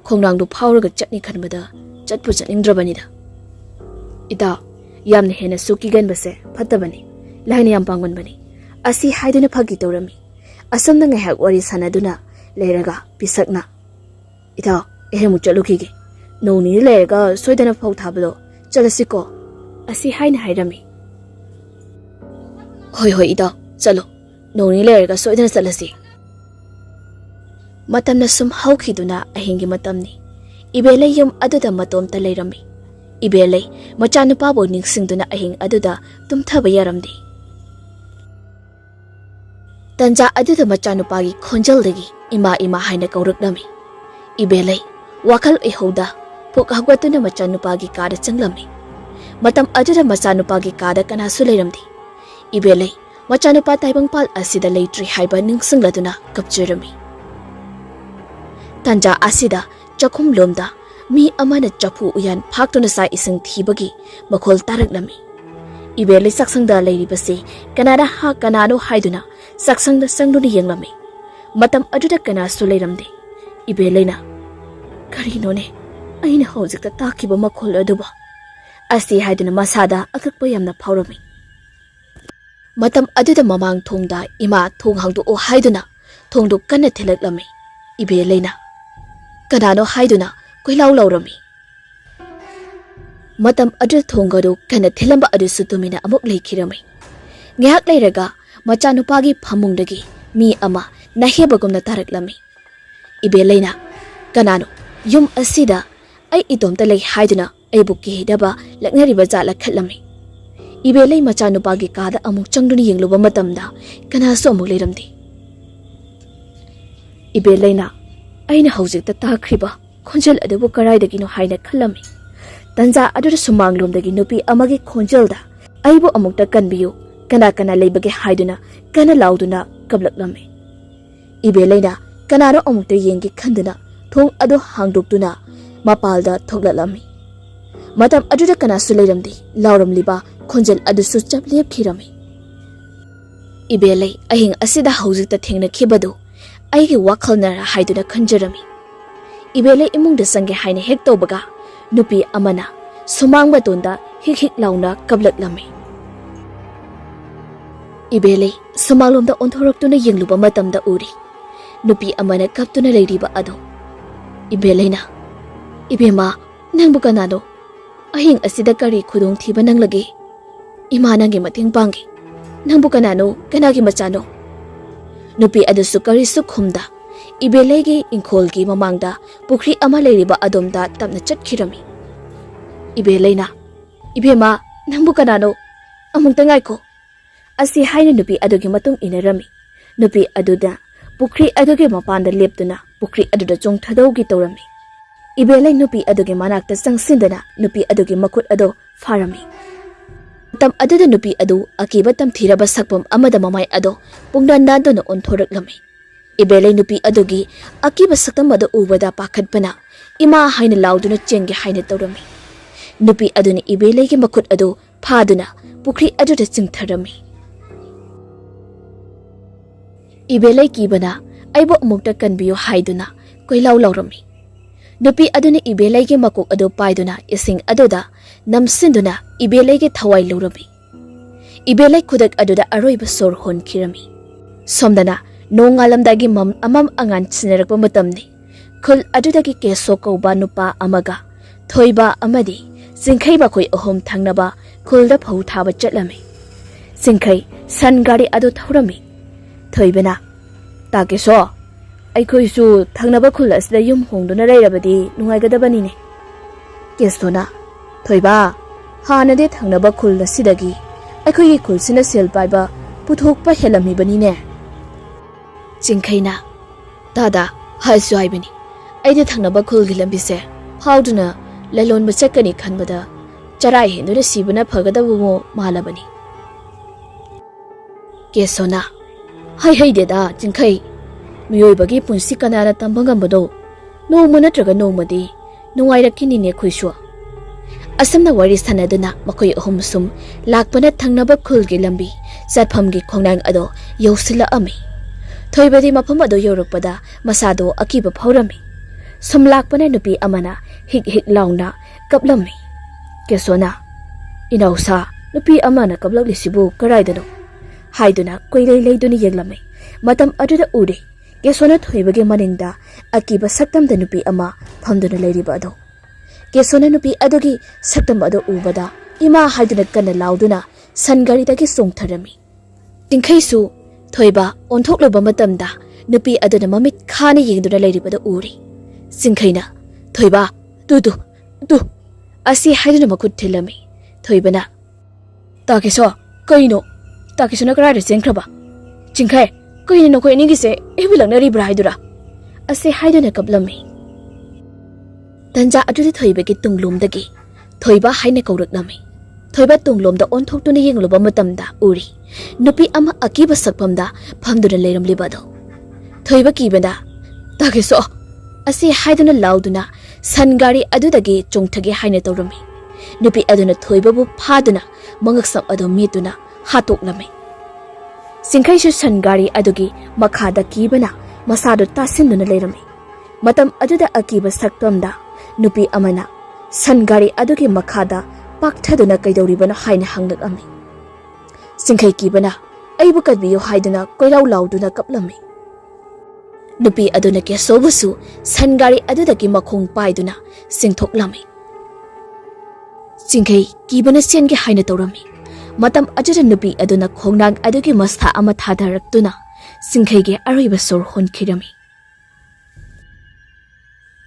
ꯈꯣꯡꯅꯥꯡꯗꯨ ꯐꯥꯎꯔꯒ ꯆꯠꯅꯤ ꯈꯟꯕꯗ ꯆꯠꯄꯨ ꯆꯠꯅꯤꯡꯗ꯭ꯔꯕꯅꯤꯗ." "ꯏꯇꯥꯎ, ꯌꯥꯝꯅ ꯍꯦꯟꯅꯁꯨ ꯀꯤꯒꯟꯕꯁꯦ ꯐꯠꯇꯕꯅꯤ, ꯂꯥꯏꯅ ꯌꯥꯝ ꯄꯥꯡꯒꯟꯕꯅꯤ." ꯑꯁꯤ ꯍꯥꯏꯗꯨꯅ ꯐꯥꯒꯤ ꯇꯧꯔꯝꯃꯤ꯫ ꯑꯁꯨꯝꯅ ꯉꯥꯏꯍꯥꯛ ꯋꯥꯔꯤ ꯁꯥꯟꯅꯗꯨꯅ ꯂꯩꯔꯒ ꯄꯤꯁꯛꯅ, "ꯏꯇꯥꯎ, ꯑꯩ ꯑꯃꯨꯛ ꯆꯠꯂꯨꯈꯤꯒꯦ, ꯅꯣꯡ ꯅꯤꯅꯤ ꯂꯩꯔꯒ ꯁꯣꯏꯗꯅ ꯐꯧ ꯊꯥꯕꯗꯣ ꯆꯠꯂꯁꯤꯀꯣ" ꯑꯁꯤ ꯍꯥꯏꯅ ꯍꯥꯏꯔꯝꯃꯤ꯫ "ꯍꯣꯏ ꯍꯣꯏ ꯏꯇꯥꯎ, ꯆꯠꯂꯣ, ꯅꯣꯡ ꯅꯤꯅꯤ ꯂꯩꯔꯒ ꯁꯣꯏꯗꯅ ꯆꯠꯂꯁꯤ." ꯃꯇꯝꯅ ꯁꯨꯝ ꯍꯧꯈꯤꯗꯨꯅ ꯑꯍꯤꯡꯒꯤ ꯃꯇꯝꯅꯤ꯫ ꯏꯕꯦꯂꯩ ꯌꯨꯝ ꯑꯗꯨꯗ ꯃꯇꯣꯝꯇ ꯂꯩꯔꯝꯃꯤ꯫ ꯏꯕꯦꯂꯩ ꯃꯆꯥꯅꯨꯄꯥꯕꯨ ꯅꯤꯡꯁꯤꯡꯗꯨꯅ ꯑꯍꯤꯡ ꯑꯗꯨꯗ ꯇꯨꯝꯊꯕ ꯌꯥꯔꯝꯗꯦ꯫ ꯇꯟꯖꯥ ꯑꯗꯨꯗ ꯃꯆꯥꯅꯨꯄꯥꯒꯤ ꯈꯣꯟꯖꯦꯜꯗꯒꯤ "ꯏꯃꯥ ꯏꯃꯥ" ꯍꯥꯏꯅ ꯀꯧꯔꯛꯂꯝꯃꯤ꯫ ꯏꯕꯦꯂꯩ ꯋꯥꯈꯜ ꯑꯣꯏꯍꯧꯗ ꯄꯨꯛ ꯍꯧꯒꯠꯇꯨꯅ ꯃꯆꯥꯅꯨꯄꯥꯒꯤ ꯀꯥꯗ ꯆꯪꯂꯝꯃꯤ꯫ ꯃꯇꯝ ꯑꯗꯨꯗ ꯃꯆꯥꯅꯨꯄꯥꯒꯤ ꯀꯥꯗ ꯀꯅꯥꯁꯨ ꯂꯩꯔꯝꯗꯦ꯫ ꯏꯕꯦꯂꯩ ꯃꯆꯥꯅꯨꯄꯥ ꯇꯥꯏꯕꯪꯄꯥꯜ ꯑꯁꯤꯗ ꯂꯩꯇ꯭ꯔꯤ ꯍꯥꯏꯕ ꯅꯤꯡꯁꯤꯡꯂꯗꯨꯅ ꯀꯞꯆꯔꯝꯃꯤ꯫ ꯇꯟꯖꯥ ꯑꯁꯤꯗ ꯆꯥꯛꯈꯨꯝꯂꯣꯝꯗ ꯃꯤ ꯑꯃꯅ ꯆꯐꯨ ꯎꯌꯥꯟ ꯐꯥꯛꯇꯨꯅ ꯆꯥꯛ ꯏꯁꯤꯡ ꯊꯤꯕꯒꯤ ꯃꯈꯣꯜ ꯇꯥꯔꯛꯂꯝꯃꯤ꯫ ꯏꯕꯦꯂꯩ ꯆꯥꯛꯁꯪꯗ ꯂꯩꯔꯤꯕꯁꯤ ꯀꯅꯥꯅꯣ ꯍꯥꯏꯗꯨꯅ ꯆꯥꯛꯁꯪꯗ ꯆꯪꯗꯨꯅ ꯌꯦꯡꯂꯝꯃꯤ꯫ ꯃꯇꯝ ꯑꯗꯨꯗ ꯀꯅꯥꯁꯨ ꯂꯩꯔꯝꯗꯦ꯫ ꯏꯕꯦꯂꯩꯅ, "ꯀꯔꯤꯅꯣꯅꯦ ꯑꯩꯅ ꯍꯧꯖꯤꯛꯇ ꯇꯥꯈꯤꯕ ꯃꯈꯣꯜ ꯑꯗꯨꯕꯨ?" ꯑꯁꯤ ꯍꯥꯏꯗꯨꯅ ꯃꯁꯥꯗ ꯑꯀꯛꯄ ꯌꯥꯝꯅ ꯐꯥꯎꯔꯝꯃꯤ꯫ ꯃꯇꯝ ꯑꯗꯨꯗ ꯃꯃꯥꯡ ꯊꯣꯡꯗ ꯏꯃꯥ ꯊꯣꯡ ꯍꯥꯡꯗꯣꯛꯑꯣ ꯍꯥꯏꯗꯨꯅ ꯊꯣꯡꯗꯨ ꯀꯟꯅ ꯊꯤꯜꯂꯛꯂꯝꯃꯤ꯫ ꯏꯕꯦꯂꯩꯅ "ꯀꯅꯥꯅꯣ?" ꯍꯥꯏꯗꯨꯅ ꯀꯣꯏꯂꯥꯎ ꯂꯥꯎꯔꯝꯃꯤ꯫ ꯃꯇꯝ ꯑꯗꯨꯗ ꯊꯣꯡꯒꯗꯨ ꯀꯟꯅ ꯊꯤꯜꯂꯝꯕ ꯑꯗꯨꯁꯨ ꯇꯨꯃꯤꯟꯅ ꯑꯃꯨꯛ ꯂꯩꯈꯤꯔꯝꯃꯤ꯫ ꯉꯥꯏꯍꯥꯛ ꯂꯩꯔꯒ ꯃꯆꯥꯅꯨꯄꯥꯒꯤ ꯐꯃꯨꯡꯗꯒꯤ ꯃꯤ ꯑꯃ ꯅꯥꯍꯦꯕꯒꯨꯝꯅ ꯇꯥꯔꯛꯂꯝꯃꯤ꯫ ꯏꯕꯦꯂꯩꯅ, "ꯀꯅꯥꯅꯣ? ꯌꯨꯝ ꯑꯁꯤꯗ ꯑꯩ ꯏꯇꯣꯝꯇ ꯂꯩ ꯍꯥꯏꯗꯨꯅ ꯑꯩꯕꯨ ꯀꯤꯍꯩꯗꯕ ꯂꯛꯅꯔꯤꯕ ꯖꯥꯠꯂ ꯈꯠꯂꯝꯃꯤ꯫ ꯏꯕꯦꯂꯩ ꯃꯆꯥꯅꯨꯄꯥꯒꯤ ꯀꯥꯗ ꯑꯃꯨꯛ ꯆꯪꯗꯨꯅ ꯌꯦꯡꯂꯨꯕ ꯃꯇꯝꯗ ꯀꯅꯥꯁꯨ ꯑꯃꯨꯛ ꯂꯩꯔꯝꯗꯦ꯫ ꯏꯕꯦꯂꯩꯅ ꯑꯩꯅ ꯍꯧꯖꯤꯛꯇ ꯇꯥꯈ꯭ꯔꯤꯕ ꯈꯣꯟꯖꯦꯜ ꯑꯗꯨꯕꯨ ꯀꯔꯥꯏꯗꯒꯤꯅꯣ ꯍꯥꯏꯅ ꯈꯜꯂꯝꯃꯤ꯫ ꯇꯟꯖꯥ ꯑꯗꯨꯗ ꯁꯨꯃꯥꯡꯂꯣꯝꯗꯒꯤ ꯅꯨꯄꯤ ꯑꯃꯒꯤ ꯈꯣꯟꯖꯦꯜꯗ "ꯑꯩꯕꯨ ꯑꯃꯨꯛꯇ ꯀꯟꯕꯤꯌꯨ, ꯀꯅꯥ ꯀꯅꯥ ꯂꯩꯕꯒꯦ" ꯍꯥꯏꯗꯨꯅ ꯀꯟꯅ ꯂꯥꯎꯗꯨꯅ ꯀꯞꯂꯛꯂꯝꯃꯤ꯫ ꯏꯕꯦꯂꯩꯅ ꯀꯅꯥꯅꯣ ꯑꯃꯨꯛꯇ ꯌꯦꯡꯒꯦ ꯈꯟꯗꯨꯅ ꯊꯣꯡ ꯑꯗꯨ ꯍꯥꯡꯗꯣꯛꯇꯨꯅ ꯃꯄꯥꯜꯗ ꯊꯣꯛꯂꯛꯂꯝꯃꯤ꯫ ꯃꯇꯝ ꯑꯗꯨꯗ ꯀꯅꯥꯁꯨ ꯂꯩꯔꯝꯗꯦ꯫ ꯂꯥꯎꯔꯝꯂꯤꯕ ꯈꯣꯟꯖꯦꯜ ꯑꯗꯨꯁꯨ ꯆꯞ ꯂꯦꯞꯈꯤꯔꯝꯃꯤ꯫ ꯏꯕꯦꯂꯩ ꯑꯍꯤꯡ ꯑꯁꯤꯗ ꯍꯧꯖꯤꯛꯇ ꯊꯦꯡꯅꯈꯤꯕꯗꯨ ꯑꯩꯒꯤ ꯋꯥꯈꯜꯅꯔ ꯍꯥꯏꯗꯨꯅ ꯈꯟꯖꯔꯝꯃꯤ꯫ ꯏꯕꯦꯂꯩ ꯏꯃꯨꯡꯗ ꯆꯪꯒꯦ ꯍꯥꯏꯅ ꯍꯦꯛ ꯇꯧꯕꯒ ꯅꯨꯄꯤ ꯑꯃꯅ ꯁꯨꯃꯥꯡ ꯃꯇꯣꯟꯗ ꯍꯤꯛ ꯍꯤꯛ ꯂꯥꯎꯅ ꯀꯞꯂꯛꯂꯝꯃꯤ꯫ ꯏꯕꯦꯂꯩ ꯁꯨꯃꯥꯡꯂꯣꯝꯗ ꯑꯣꯟꯊꯣꯔꯛꯇꯨꯅ ꯌꯦꯡꯂꯨꯕ ꯃꯇꯝꯗ ꯎꯔꯤ ꯅꯨꯄꯤ ꯑꯃꯅ ꯀꯞꯇꯨꯅ ꯂꯩꯔꯤꯕ ꯑꯗꯨ꯫ ꯏꯕꯦꯂꯩꯅ, "ꯏꯕꯦꯝꯃ, ꯅꯪꯕꯨ ꯀꯅꯥꯅꯣ? ꯑꯍꯤꯡ ꯑꯁꯤꯗ ꯀꯔꯤ ꯈꯨꯗꯣꯡꯊꯤꯕ ꯅꯪꯂꯒꯦ? ꯏꯃꯥ ꯅꯪꯒꯤ ꯃꯇꯦꯡ ꯄꯥꯡꯒꯦ꯫ ꯅꯪꯕꯨ ꯀꯅꯥꯅꯣ? ꯀꯅꯥꯒꯤ ꯃꯆꯥꯅꯣ?" ꯅꯨꯄꯤ ꯑꯗꯨꯁꯨ ꯀꯔꯤꯁꯨ ꯈꯨꯝꯗ ꯏꯕꯦꯂꯩꯒꯤ ꯏꯪꯈꯣꯜꯒꯤ ꯃꯃꯥꯡꯗ ꯄꯨꯈ꯭ꯔꯤ ꯑꯃ ꯂꯩꯔꯤꯕ ꯑꯗꯣꯝꯗ ꯇꯞꯅ ꯆꯠꯈꯤꯔꯝꯃꯤ꯫ Ibe Lena, Ibe Ma, Nambukanano, among tangay ko. Asi haina nupi adugi matung inarami. Nupi aduda, pukri adugi mapanda leptuna, pukri aduda jong thadaugi taurami. Ibelay nupi adugi manakta sangsindana, nupi adugi makut ado farami. Tam aduda nupi adu, akiba tam thiraba sakpam amada mamay ado, pungdan nado na onthorak lami. Ibelay nupi adugi, akiba saktam ado ubada pakadpana, ima haina lauduna chengi haina taurami. Nupi adu ni ibelay ki makut ado, phaduna, pukri aduda chingtharami. Ibelay kibana, aibo umukta kanbiyo haiduna, koilaw laurami. Nupi aduna ibelay ki makuk ado paiduna, ising adoda, namsinduna, ibelay ki thawai laurami. Ibelay kudak adoda aroiba sor hon kirami. Somdana, no ngalamdagi mam amam angan sinarakpa matamni. Kul adudagi keso kauba nupa amaga, thoiba amadi, singkhay ba koy ohom thangnaba, kulda phau thaba chatlami. Singkhay, san gari ado thawrami. Thoibana, Takeso, Aikoisu, Tangnaba Kulas, the Yum Hongdona Rabadi, Nungagadabanine. Kesona, Thoiba, Hana de Tangnaba Kula Sidagi, Aikoi Kulsina Sil Biba, Putok by Helami Banine. Jinkaina, Dada, Haisu Ibani. I did Tangnaba Kulgilambise, Howduna, Lalon Basakani Kanbada, Charai, no Sibana Pagadabu Malabani. Kesona. Hai deda, Jinkai. Mioibagi punsi kanara tambangambado. No monatraga no madi. No Irakini ne Kuishua. Asamna Wari Sanadana, Makoy Homsum, Lakpana Tangnaba Kulgi Lambi, Satpamgi Kongnang Ado, Yosila Ami. Thoibadi Mapamado Europada, Masado, Akiba Paurami. Some Lakpana Nupi Amana, Hik Launa, Kablami. Kesona. Inausa, Nupi Amana Kablali Sibu, Karaidano. Haiduna, Quayle Duni Yaglame, Matam Aduda Udi, Gesona Thoibagi Maninda, Akiba Saktam the Nupi Ama, Pamduna Lady Bado. Gesona Nupi Adogi, Saktam Ado Ubada, Ima Haiduna Kana Lauduna, Sangari Dagi Song Tarami. Tinkaisu, Thoiba, on Toklo Bamatamda, Nupi Aduna Mamit Kani Yinduna Lady Bado Uri. Sinkaina, Thoiba, Du, Asi Haiduna Makut Tilami, Thoibana. Takiso, Koino. Takisuna Karada Zinkraba. Jinkai, Koin no Koinigise, Evilanari Bridura. I say Haiduna Kablami. Tanja Adu Thoibaki Tunglum dagi. Thoiba Hainekaurami. Thoiba Tunglum the on talk to the Yingluba Matamda, Uri. Nupi Ama Akiba Sakpamda, Pamduna Ladam Libado. Thoiba Kibanda. Takiso. I say Haiduna Lauduna, Sangari Adudagi, Jongtagi Hainetaurami. Nupi Aduna Thoibabu Paduna, Mangaksam Ado Mituna. Hatok lami. Singkaishu Sangari adugi Makada Kibana, Masado Tasinduna Lerami. Matam aduda Akiba Saktamda, Nupi Amana, Sangari adugi Makada, Paktaduna Kaidoribana Haina Hangak Ami. Singkai Kibana, Aibukadbi Haiduna, Koilau Lauduna Kaplami. Nupi aduna ke sobusu, Sangari adudaki Makong Paiduna, Singtok Lami. Singkai Kibana Siengi Haina Torami. Matam ajuda nupi aduna khongnang adugi mastha ama thadarakduna singkhaige ariba sor hon khirami.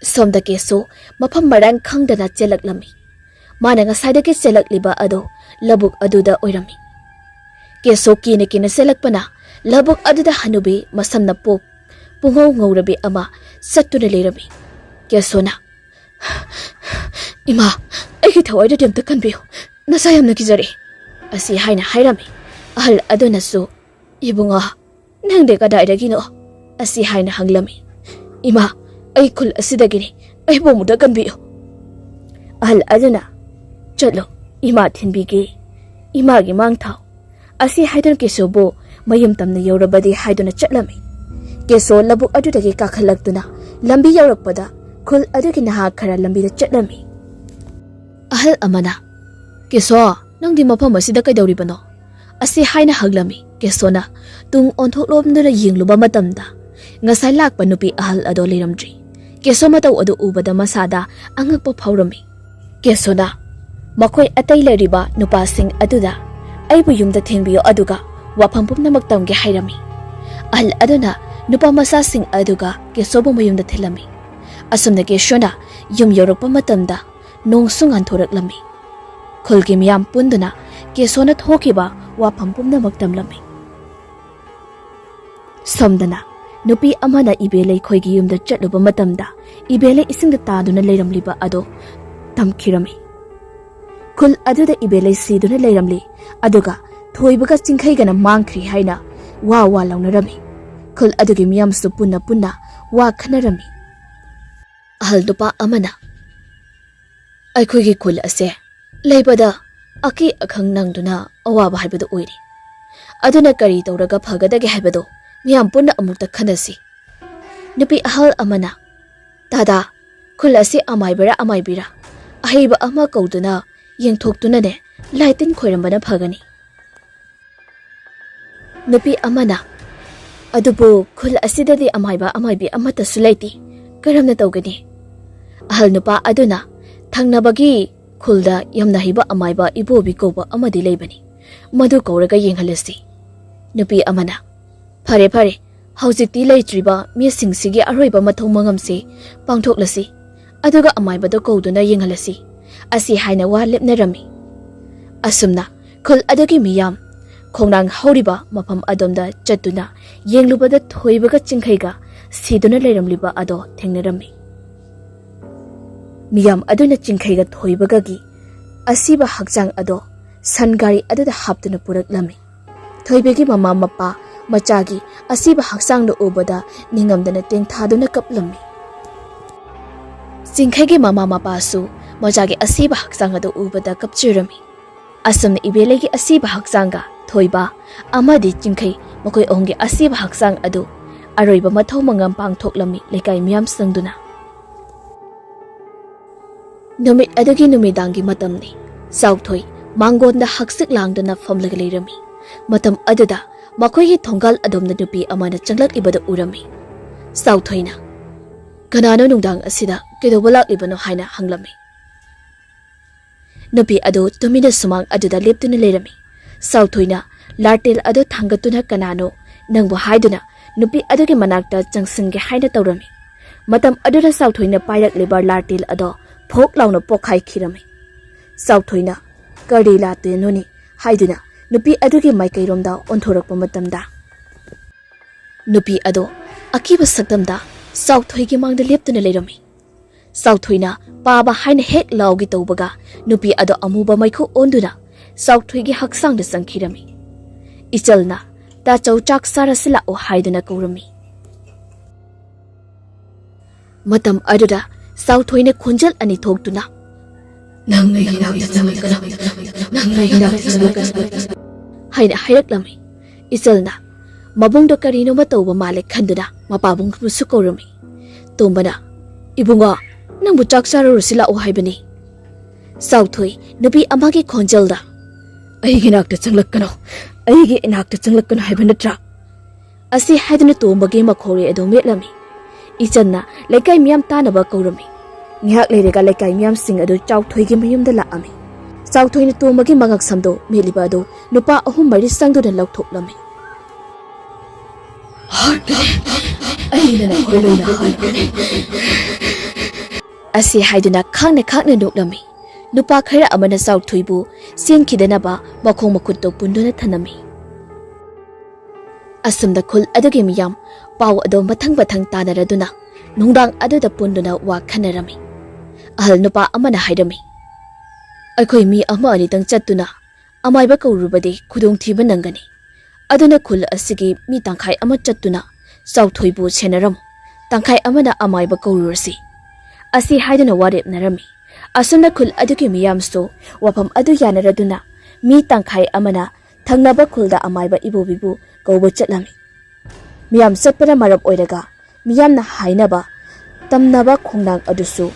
Somda keso mafam marang khangdana chelaklami. Mana ngasai dake chelakliba ado labuk aduda oirami. Keso kine selakpana labuk aduda hanubi masamna pok pungau ngaurabi ama sattuna lerami. Keso na Ima, aiki thawai dem takanbiyo. Nasayam nakijari. Asi haina hairami. Ahal aduna so. Ibunga. Nangde kadairagino. Asi haina hanglami. Ima. Ay kul asidagini. Ay bumudagan biyo. Ahal aduna. Chalo. Ima tinbigi. Ima gi mangtaw. Asi haidun keso bo. Mayum tamna yorabadi haiduna chatlami. Keso labuk adudagi kakhalagduna. Lambi yorakpada. Kul adugi naha kara lambi da chatlami. Ahal amana. Keso. Nang di mapam asida kaidawribano. Asi haina haglami. Kesona. Tung onthok lomduna yingluba matamda. Ngasay lakpa nupi ahal ado liramdri. Keso mataw ado ubada masada angakpa phawrami. Kesona. Makoy atay lariba nupasing aduda. Ay buyumda thingbiyo aduga. Wapampum na magtamge hairami. Ahal aduna nupa masasing aduga keso bumayumda thilami. Asum na kesona yum yorokpa matamda. ꯅꯣꯡꯁꯨ ꯉꯥꯟꯊꯣꯔꯛꯂꯝꯃꯤ꯫ ꯈꯨꯜꯒꯤ ꯃꯤꯌꯥꯝ ꯄꯨꯟꯗꯨꯅ ꯀꯦꯁꯣꯅ ꯊꯣꯛꯈꯤꯕ ꯋꯥꯐꯝ ꯄꯨꯝꯅꯃꯛ ꯇꯝꯂꯝꯃꯤ꯫ ꯁꯣꯝꯗꯅ ꯅꯨꯄꯤ ꯑꯃꯅ ꯏꯕꯦꯂꯩ ꯈꯣꯏꯒꯤ ꯌꯨꯝꯗ ꯆꯠꯂꯨꯕ ꯃꯇꯝꯗ ꯏꯕꯦꯂꯩ ꯏꯁꯤꯡꯗ ꯇꯥꯗꯨꯅ ꯂꯩꯔꯝꯂꯤꯕ ꯑꯗꯣ ꯇꯝꯈꯤꯔꯝꯃꯤ꯫ ꯈꯨꯜ ꯑꯗꯨꯗ ꯏꯕꯦꯂꯩ ꯁꯤꯗꯨꯅ ꯂꯩꯔꯝꯂꯤ, ꯑꯗꯨꯒ ꯊꯣꯏꯕꯒ ꯆꯤꯡꯈꯩꯒꯅ ꯃꯥꯡꯈ꯭ꯔꯤ ꯍꯥꯏꯅ ꯋꯥ ꯂꯥꯎꯅꯔꯝꯃꯤ꯫ ꯈꯨꯜ ꯑꯗꯨꯒꯤ ꯃꯤꯌꯥꯝꯁꯨ ꯄꯨꯟꯅ ꯋꯥ ꯈꯟꯅꯔꯝꯃꯤ꯫ ꯑꯍꯜ ꯅꯨꯄꯥ ꯑꯃꯅ ꯑꯩꯈꯣꯏꯒꯤ ꯈꯨꯜ ꯑꯁꯦ ꯂꯩꯕꯗ ꯑꯀꯤ ꯑꯈꯪ ꯅꯪꯗꯨꯅ ꯑꯋꯥꯕ ꯍꯥꯏꯕꯗꯨ ꯑꯣꯏꯔꯤ꯫ ꯑꯗꯨꯅ ꯀꯔꯤ ꯇꯧꯔꯒ ꯐꯒꯗꯒꯦ ꯍꯥꯏꯕꯗꯣ ꯃꯤꯌꯥꯝ ꯄꯨꯟꯅ ꯑꯃꯨꯛꯇ ꯈꯟꯅꯁꯤ꯫ ꯅꯨꯄꯤ ꯑꯍꯜ ꯑꯃꯅ ꯗꯥꯗꯥ, ꯈꯨꯜ ꯑꯁꯤ ꯑꯃꯥꯏꯕꯔꯥ ꯑꯃꯥꯏꯕꯤꯔꯥ ꯑꯍꯩꯕ ꯑꯃ ꯀꯧꯗꯨꯅ ꯌꯦꯡꯊꯣꯛꯇꯨꯅꯅꯦ ꯂꯥꯏ ꯇꯤꯟ ꯈꯣꯏꯔꯝꯕꯅ ꯐꯒꯅꯤ꯫ ꯅꯨꯄꯤ ꯑꯃꯅ ꯑꯗꯨꯕꯨ ꯈꯨꯜ ꯑꯁꯤꯗꯗꯤ ꯑꯃꯥꯏꯕ ꯑꯃꯥꯏꯕꯤ ꯑꯃꯠꯇꯁꯨ ꯂꯩꯇꯦ, ꯀꯔꯝꯅ ꯇꯧꯒꯅꯤ? ꯑꯍꯜ ꯅꯨꯄꯥ ꯑꯗꯨꯅ ꯊꯪꯅꯕꯒꯤ ꯈꯨꯜꯗ ꯌꯥꯝꯅ ꯍꯩꯕ ꯑꯃꯥꯏꯕ ꯏꯕꯣꯕꯤ ꯀꯧꯕ ꯑꯃꯗꯤ ꯂꯩꯕꯅꯤ, ꯃꯗꯨ ꯀꯧꯔꯒ ꯌꯦꯡꯍꯜꯂꯁꯤ꯫ ꯅꯨꯄꯤ ꯑꯃꯅ ꯐꯔꯦ ꯐꯔꯦ, ꯍꯧꯖꯤꯛꯇꯤ ꯂꯩꯇ꯭ꯔꯤꯕ ꯃꯤꯁꯤꯡꯁꯤꯒꯤ ꯑꯔꯣꯏꯕ ꯃꯊꯧ ꯃꯉꯝꯁꯤ ꯄꯥꯡꯊꯣꯛꯂꯁꯤ, ꯑꯗꯨꯒ ꯑꯃꯥꯏꯕꯗꯣ ꯀꯧꯗꯨꯅ ꯌꯦꯡꯍꯜꯂꯁꯤ ꯑꯁꯤ ꯍꯥꯏꯅ ꯋꯥ ꯂꯦꯞꯅꯔꯝꯃꯤ꯫ ꯑꯁꯨꯝꯅ ꯈꯨꯜ ꯑꯗꯨꯒꯤ ꯃꯤꯌꯥꯝ ꯈꯣꯡꯅꯥꯡ ꯍꯧꯔꯤꯕ ꯃꯐꯝ ꯑꯗꯣꯝꯗ ꯆꯠꯇꯨꯅ ꯌꯦꯡꯂꯨꯕꯗ ꯊꯣꯏꯕꯒ ꯆꯤꯡꯈꯩꯒ ꯁꯤꯗꯨꯅ ꯂꯩꯔꯝꯂꯤꯕ ꯑꯗꯣ ꯊꯦꯡꯅꯔꯝꯃꯤ꯫ ꯃꯤꯌꯥꯝ ꯑꯗꯨꯅ ꯆꯤꯡꯈꯩꯒ ꯊꯣꯏꯕꯒꯒꯤ ꯑꯁꯤꯕ ꯍꯛꯆꯥꯡ ꯑꯗꯣ ꯁꯟ ꯒꯥꯔꯤ ꯑꯗꯨꯗ ꯍꯥꯞꯇꯨꯅ ꯄꯨꯔꯛꯂꯝꯃꯤ꯫ ꯊꯣꯏꯕꯒꯤ ꯃꯃꯥ ꯃꯄꯥ ꯃꯆꯥꯒꯤ ꯑꯁꯤꯕ ꯍꯛꯆꯥꯡꯗ ꯎꯕꯗ ꯅꯤꯡꯉꯝꯗꯅ ꯇꯦꯡꯊꯥꯗꯨꯅ ꯀꯞꯂꯝꯃꯤ꯫ ꯆꯤꯡꯈꯩꯒꯤ ꯃꯃꯥ ꯃꯄꯥꯁꯨ ꯃꯆꯥꯒꯤ ꯑꯁꯤꯕ ꯍꯛꯆꯥꯡ ꯑꯗꯨ ꯎꯕꯗ ꯀꯞꯆꯔꯝꯃꯤ꯫ ꯑꯁꯨꯝꯅ ꯏꯕꯦꯂꯩꯒꯤ ꯑꯁꯤꯕ ꯍꯛꯆꯥꯡꯒ ꯊꯣꯏꯕ ꯑꯃꯗꯤ ꯆꯤꯡꯈꯩ ꯃꯈꯣꯏ ꯑꯍꯨꯝꯒꯤ ꯑꯁꯤꯕ ꯍꯛꯆꯥꯡ ꯑꯗꯨ ꯑꯔꯣꯏꯕ ꯃꯊꯧ ꯃꯉꯝ ꯄꯥꯡꯊꯣꯛꯂꯝꯃꯤ ꯂꯩꯀꯥꯏ ꯃꯤꯌꯥꯝ ꯆꯪꯗꯨꯅ꯫ ꯅꯨꯃꯤꯠ ꯑꯗꯨꯒꯤ ꯅꯨꯃꯤꯗꯥꯡꯒꯤ ꯃꯇꯝꯅꯤ꯫ ꯆꯥꯎꯊꯣꯏ ꯃꯥꯡꯒꯣꯟꯗ ꯍꯛꯆꯤꯛ ꯂꯥꯡꯗꯨꯅ ꯐꯝꯂꯒ ꯂꯩꯔꯝꯃꯤ꯫ ꯃꯇꯝ ꯑꯗꯨꯗ ꯃꯈꯣꯏꯒꯤ ꯊꯣꯡꯒꯥꯜ ꯑꯗꯣꯝꯗ ꯅꯨꯄꯤ ꯑꯃꯅ ꯆꯪꯂꯛꯂꯤꯕꯗꯨ ꯎꯔꯝꯃꯤ꯫ ꯆꯥꯎꯊꯣꯏꯅ ꯀꯅꯥꯅꯣ ꯅꯨꯡꯗꯥꯡ ꯑꯁꯤꯗ ꯀꯩꯗꯧꯕ ꯂꯥꯛꯂꯤꯕꯅꯣ ꯍꯥꯏꯅ ꯍꯪꯂꯝꯃꯤ꯫ ꯅꯨꯄꯤ ꯑꯗꯨ ꯇꯨꯃꯤꯟꯅ ꯁꯨꯃꯥꯡ ꯑꯗꯨꯗ ꯂꯦꯞꯇꯨꯅ ꯂꯩꯔꯝꯃꯤ꯫ ꯆꯥꯎꯊꯣꯏꯅ ꯂꯥꯔꯇꯦꯜ ꯑꯗꯨ ꯊꯥꯡꯒꯠꯇꯨꯅ ꯀꯅꯥꯅꯣ ꯅꯪꯕꯨ ꯍꯥꯏꯗꯨꯅ ꯅꯨꯄꯤ ꯑꯗꯨꯒꯤ ꯃꯅꯥꯛꯇ ꯆꯪꯁꯤꯟꯒꯦ ꯍꯥꯏꯅ ꯇꯧꯔꯝꯃꯤ꯫ ꯃꯇꯝ ꯑꯗꯨꯗ ꯆꯥꯎꯊꯣꯏꯅ ꯄꯥꯏꯔꯛꯂꯤꯕ ꯂꯥꯔꯇꯦꯜ ꯑꯗꯣ ꯐꯣꯛ ꯂꯥꯎꯅ ꯄꯣꯛꯈꯥꯏꯈꯤꯔꯝꯃꯤ꯫ ꯆꯥꯎꯊꯣꯏꯅ ꯀꯔꯤ ꯂꯥꯇꯦꯜꯅꯣꯅꯤ ꯍꯥꯏꯗꯨꯅ ꯅꯨꯄꯤ ꯑꯗꯨꯒꯤ ꯃꯥꯏꯀꯩꯔꯣꯝꯗ ꯑꯣꯟꯊꯣꯔꯛꯄ ꯃꯇꯝꯗ ꯅꯨꯄꯤ ꯑꯗꯣ ꯑꯀꯤꯕ ꯁꯛꯇꯝꯗ ꯆꯥꯎꯊꯣꯏꯒꯤ ꯃꯥꯡꯗ ꯂꯦꯞꯇꯨꯅ ꯂꯩꯔꯝꯃꯤ꯫ ꯆꯥꯎꯊꯣꯏꯅ ꯄꯥꯕ ꯍꯥꯏꯅ ꯍꯦꯛ ꯂꯥꯎꯒꯤ ꯇꯧꯕꯒ ꯅꯨꯄꯤ ꯑꯗꯣ ꯑꯃꯨꯕ ꯃꯩꯈꯨ ꯑꯣꯟꯗꯨꯅ ꯆꯥꯎꯊꯣꯏꯒꯤ ꯍꯛꯆꯥꯡꯗ ꯆꯪꯈꯤꯔꯝꯃꯤ꯫ ꯏꯆꯜꯅ ꯇꯥꯆꯧ ꯆꯥꯛ ꯆꯥꯔꯁꯤ ꯂꯥꯛꯑꯣ ꯍꯥꯏꯗꯨꯅ ꯀꯧꯔꯝꯃꯤ꯫ ꯃꯇꯝ ꯑꯗꯨꯗ ꯆꯥꯎꯊꯣꯏꯅ ꯈꯣꯟꯖꯦꯜ ꯑꯅꯤ ꯊꯣꯛꯇꯨꯅ ꯅꯪ ꯑꯩꯒꯤ ꯅꯥꯛꯇ ꯆꯪꯂꯛꯀꯅꯨ, ꯅꯪ ꯑꯩꯒꯤ ꯅꯥꯛꯇ ꯆꯪꯂꯛꯀꯅꯨ ꯍꯥꯏꯅ ꯍꯥꯏꯔꯛꯂꯝꯃꯤ꯫ ꯏꯆꯜꯅ ꯃꯕꯨꯡꯗꯣ ꯀꯔꯤꯅꯣꯃ ꯇꯧꯕ ꯃꯥꯜꯂꯦ ꯈꯟꯗꯨꯅ ꯃꯄꯥꯕꯨꯡꯕꯨꯁꯨ ꯀꯧꯔꯝꯃꯤ꯫ ꯇꯣꯝꯕꯅ ꯏꯕꯨꯡꯉꯣ, ꯅꯪꯕꯨ ꯆꯥꯛ ꯆꯥꯔꯨꯔꯁꯤ ꯂꯥꯛꯑꯣ ꯍꯥꯏꯕꯅꯤ꯫ ꯆꯥꯎꯊꯣꯏ ꯅꯨꯄꯤ ꯑꯃꯒꯤ ꯈꯣꯟꯖꯦꯜꯗ ꯑꯩꯒꯤ ꯏꯅꯥꯛꯇ ꯆꯪꯂꯛꯀꯅꯨ, ꯑꯩꯒꯤ ꯏꯅꯥꯛꯇ ꯆꯪꯂꯛꯀꯅꯨ ꯍꯥꯏꯕ ꯅꯠꯇ꯭ꯔꯥ ꯑꯁꯤ ꯍꯥꯏꯗꯨꯅ ꯇꯣꯝꯕꯒꯤ ꯃꯈꯧꯔꯤ ꯑꯗꯨ ꯃꯦꯠꯂꯝꯃꯤ꯫ ꯏꯆꯟꯅ ꯂꯩꯀꯥꯏ ꯃꯤꯌꯥꯝ ꯇꯥꯅꯕ ꯀꯧꯔꯝꯃꯤ꯫ ꯉꯥꯏꯍꯥꯛ ꯂꯩꯔꯒ ꯂꯩꯀꯥꯏ ꯃꯤꯌꯥꯝꯁꯤꯡ ꯑꯗꯨ ꯆꯥꯎꯊꯣꯏꯒꯤ ꯃꯌꯨꯝꯗ ꯂꯥꯛꯑꯝꯃꯤ꯫ ꯆꯥꯎꯊꯣꯏꯅ ꯇꯣꯝꯕꯒꯤ ꯃꯉꯛ ꯁꯝꯗꯣ ꯃꯦꯠꯂꯤꯕ ꯑꯗꯨ ꯅꯨꯄꯥ 3-4 ꯆꯪꯗꯨꯅ ꯂꯧꯊꯣꯛꯂꯝꯃꯤ꯫ ꯑꯩꯅ ꯅꯈꯣꯏ ꯂꯣꯏꯅ ꯍꯥꯠꯀꯅꯤ ꯑꯁꯤ ꯍꯥꯏꯗꯨꯅ ꯈꯥꯡꯅ ꯅꯣꯛꯂꯝꯃꯤ꯫ ꯅꯨꯄꯥ ꯈꯔ ꯑꯃꯅ ꯆꯥꯎꯊꯣꯏꯕꯨ ꯆꯦꯟꯈꯤꯗꯅꯕ ꯃꯈꯣꯡ ꯃꯈꯨꯠꯇꯣ ꯄꯨꯟꯗꯨꯅ ꯊꯅꯝꯃꯤ꯫ ꯑꯁꯨꯝꯅ ꯈꯨꯜ ꯑꯗꯨꯒꯤ ꯃꯤꯌꯥꯝ ꯄꯥꯎ ꯑꯗꯣ ꯃꯊꯪ ꯇꯥꯅꯔꯗꯨꯅ ꯅꯨꯡꯗꯥꯡ ꯑꯗꯨꯗ ꯄꯨꯟꯗꯨꯅ ꯋꯥ ꯈꯟꯅꯔꯝꯃꯤ꯫ ꯑꯍꯜ ꯅꯨꯄꯥ ꯑꯃꯅ ꯍꯥꯏꯔꯝꯃꯤ, ꯑꯩꯈꯣꯏ ꯃꯤ 1-2 ꯆꯠꯇꯨꯅ ꯑꯃꯥꯏꯕ ꯀꯧꯔꯨꯕꯗꯤ ꯈꯨꯗꯣꯡꯊꯤꯕ ꯅꯪꯒꯅꯤ, ꯑꯗꯨꯅ ꯈꯨꯜ ꯑꯁꯤꯒꯤ ꯃꯤ ꯇꯪꯈꯥꯏ ꯑꯃ ꯆꯠꯇꯨꯅ ꯆꯥꯎꯊꯣꯏꯕꯨ ꯁꯦꯟꯅꯔꯝꯃꯨ, ꯇꯪꯈꯥꯏ ꯑꯃꯅ ꯑꯃꯥꯏꯕ ꯀꯧꯔꯨꯔꯁꯤ ꯑꯁꯤ ꯍꯥꯏꯗꯨꯅ ꯋꯥꯔꯦꯞꯅꯔꯝꯃꯤ꯫ ꯑꯁꯨꯝꯅ ꯈꯨꯜ ꯑꯗꯨꯒꯤ ꯃꯤꯌꯥꯝꯁꯨ ꯋꯥꯐꯝ ꯑꯗꯨ ꯌꯥꯅꯔꯗꯨꯅ ꯃꯤ ꯇꯪꯈꯥꯏ ꯑꯃꯅ ꯊꯪꯅꯕ ꯈꯨꯜꯗ ꯑꯃꯥꯏꯕ ꯏꯕꯣꯕꯤꯕꯨ ꯀꯧꯕ ꯆꯠꯂꯝꯃꯤ꯫ ꯃꯤꯌꯥꯝ ꯆꯠꯄꯅ ꯃꯔꯝ ꯑꯣꯏꯔꯒ ꯃꯤꯌꯥꯝꯅ ꯍꯥꯏꯅꯕ ꯇꯝꯅꯕ ꯈꯣꯡꯅꯥꯡ ꯑꯗꯨꯁꯨ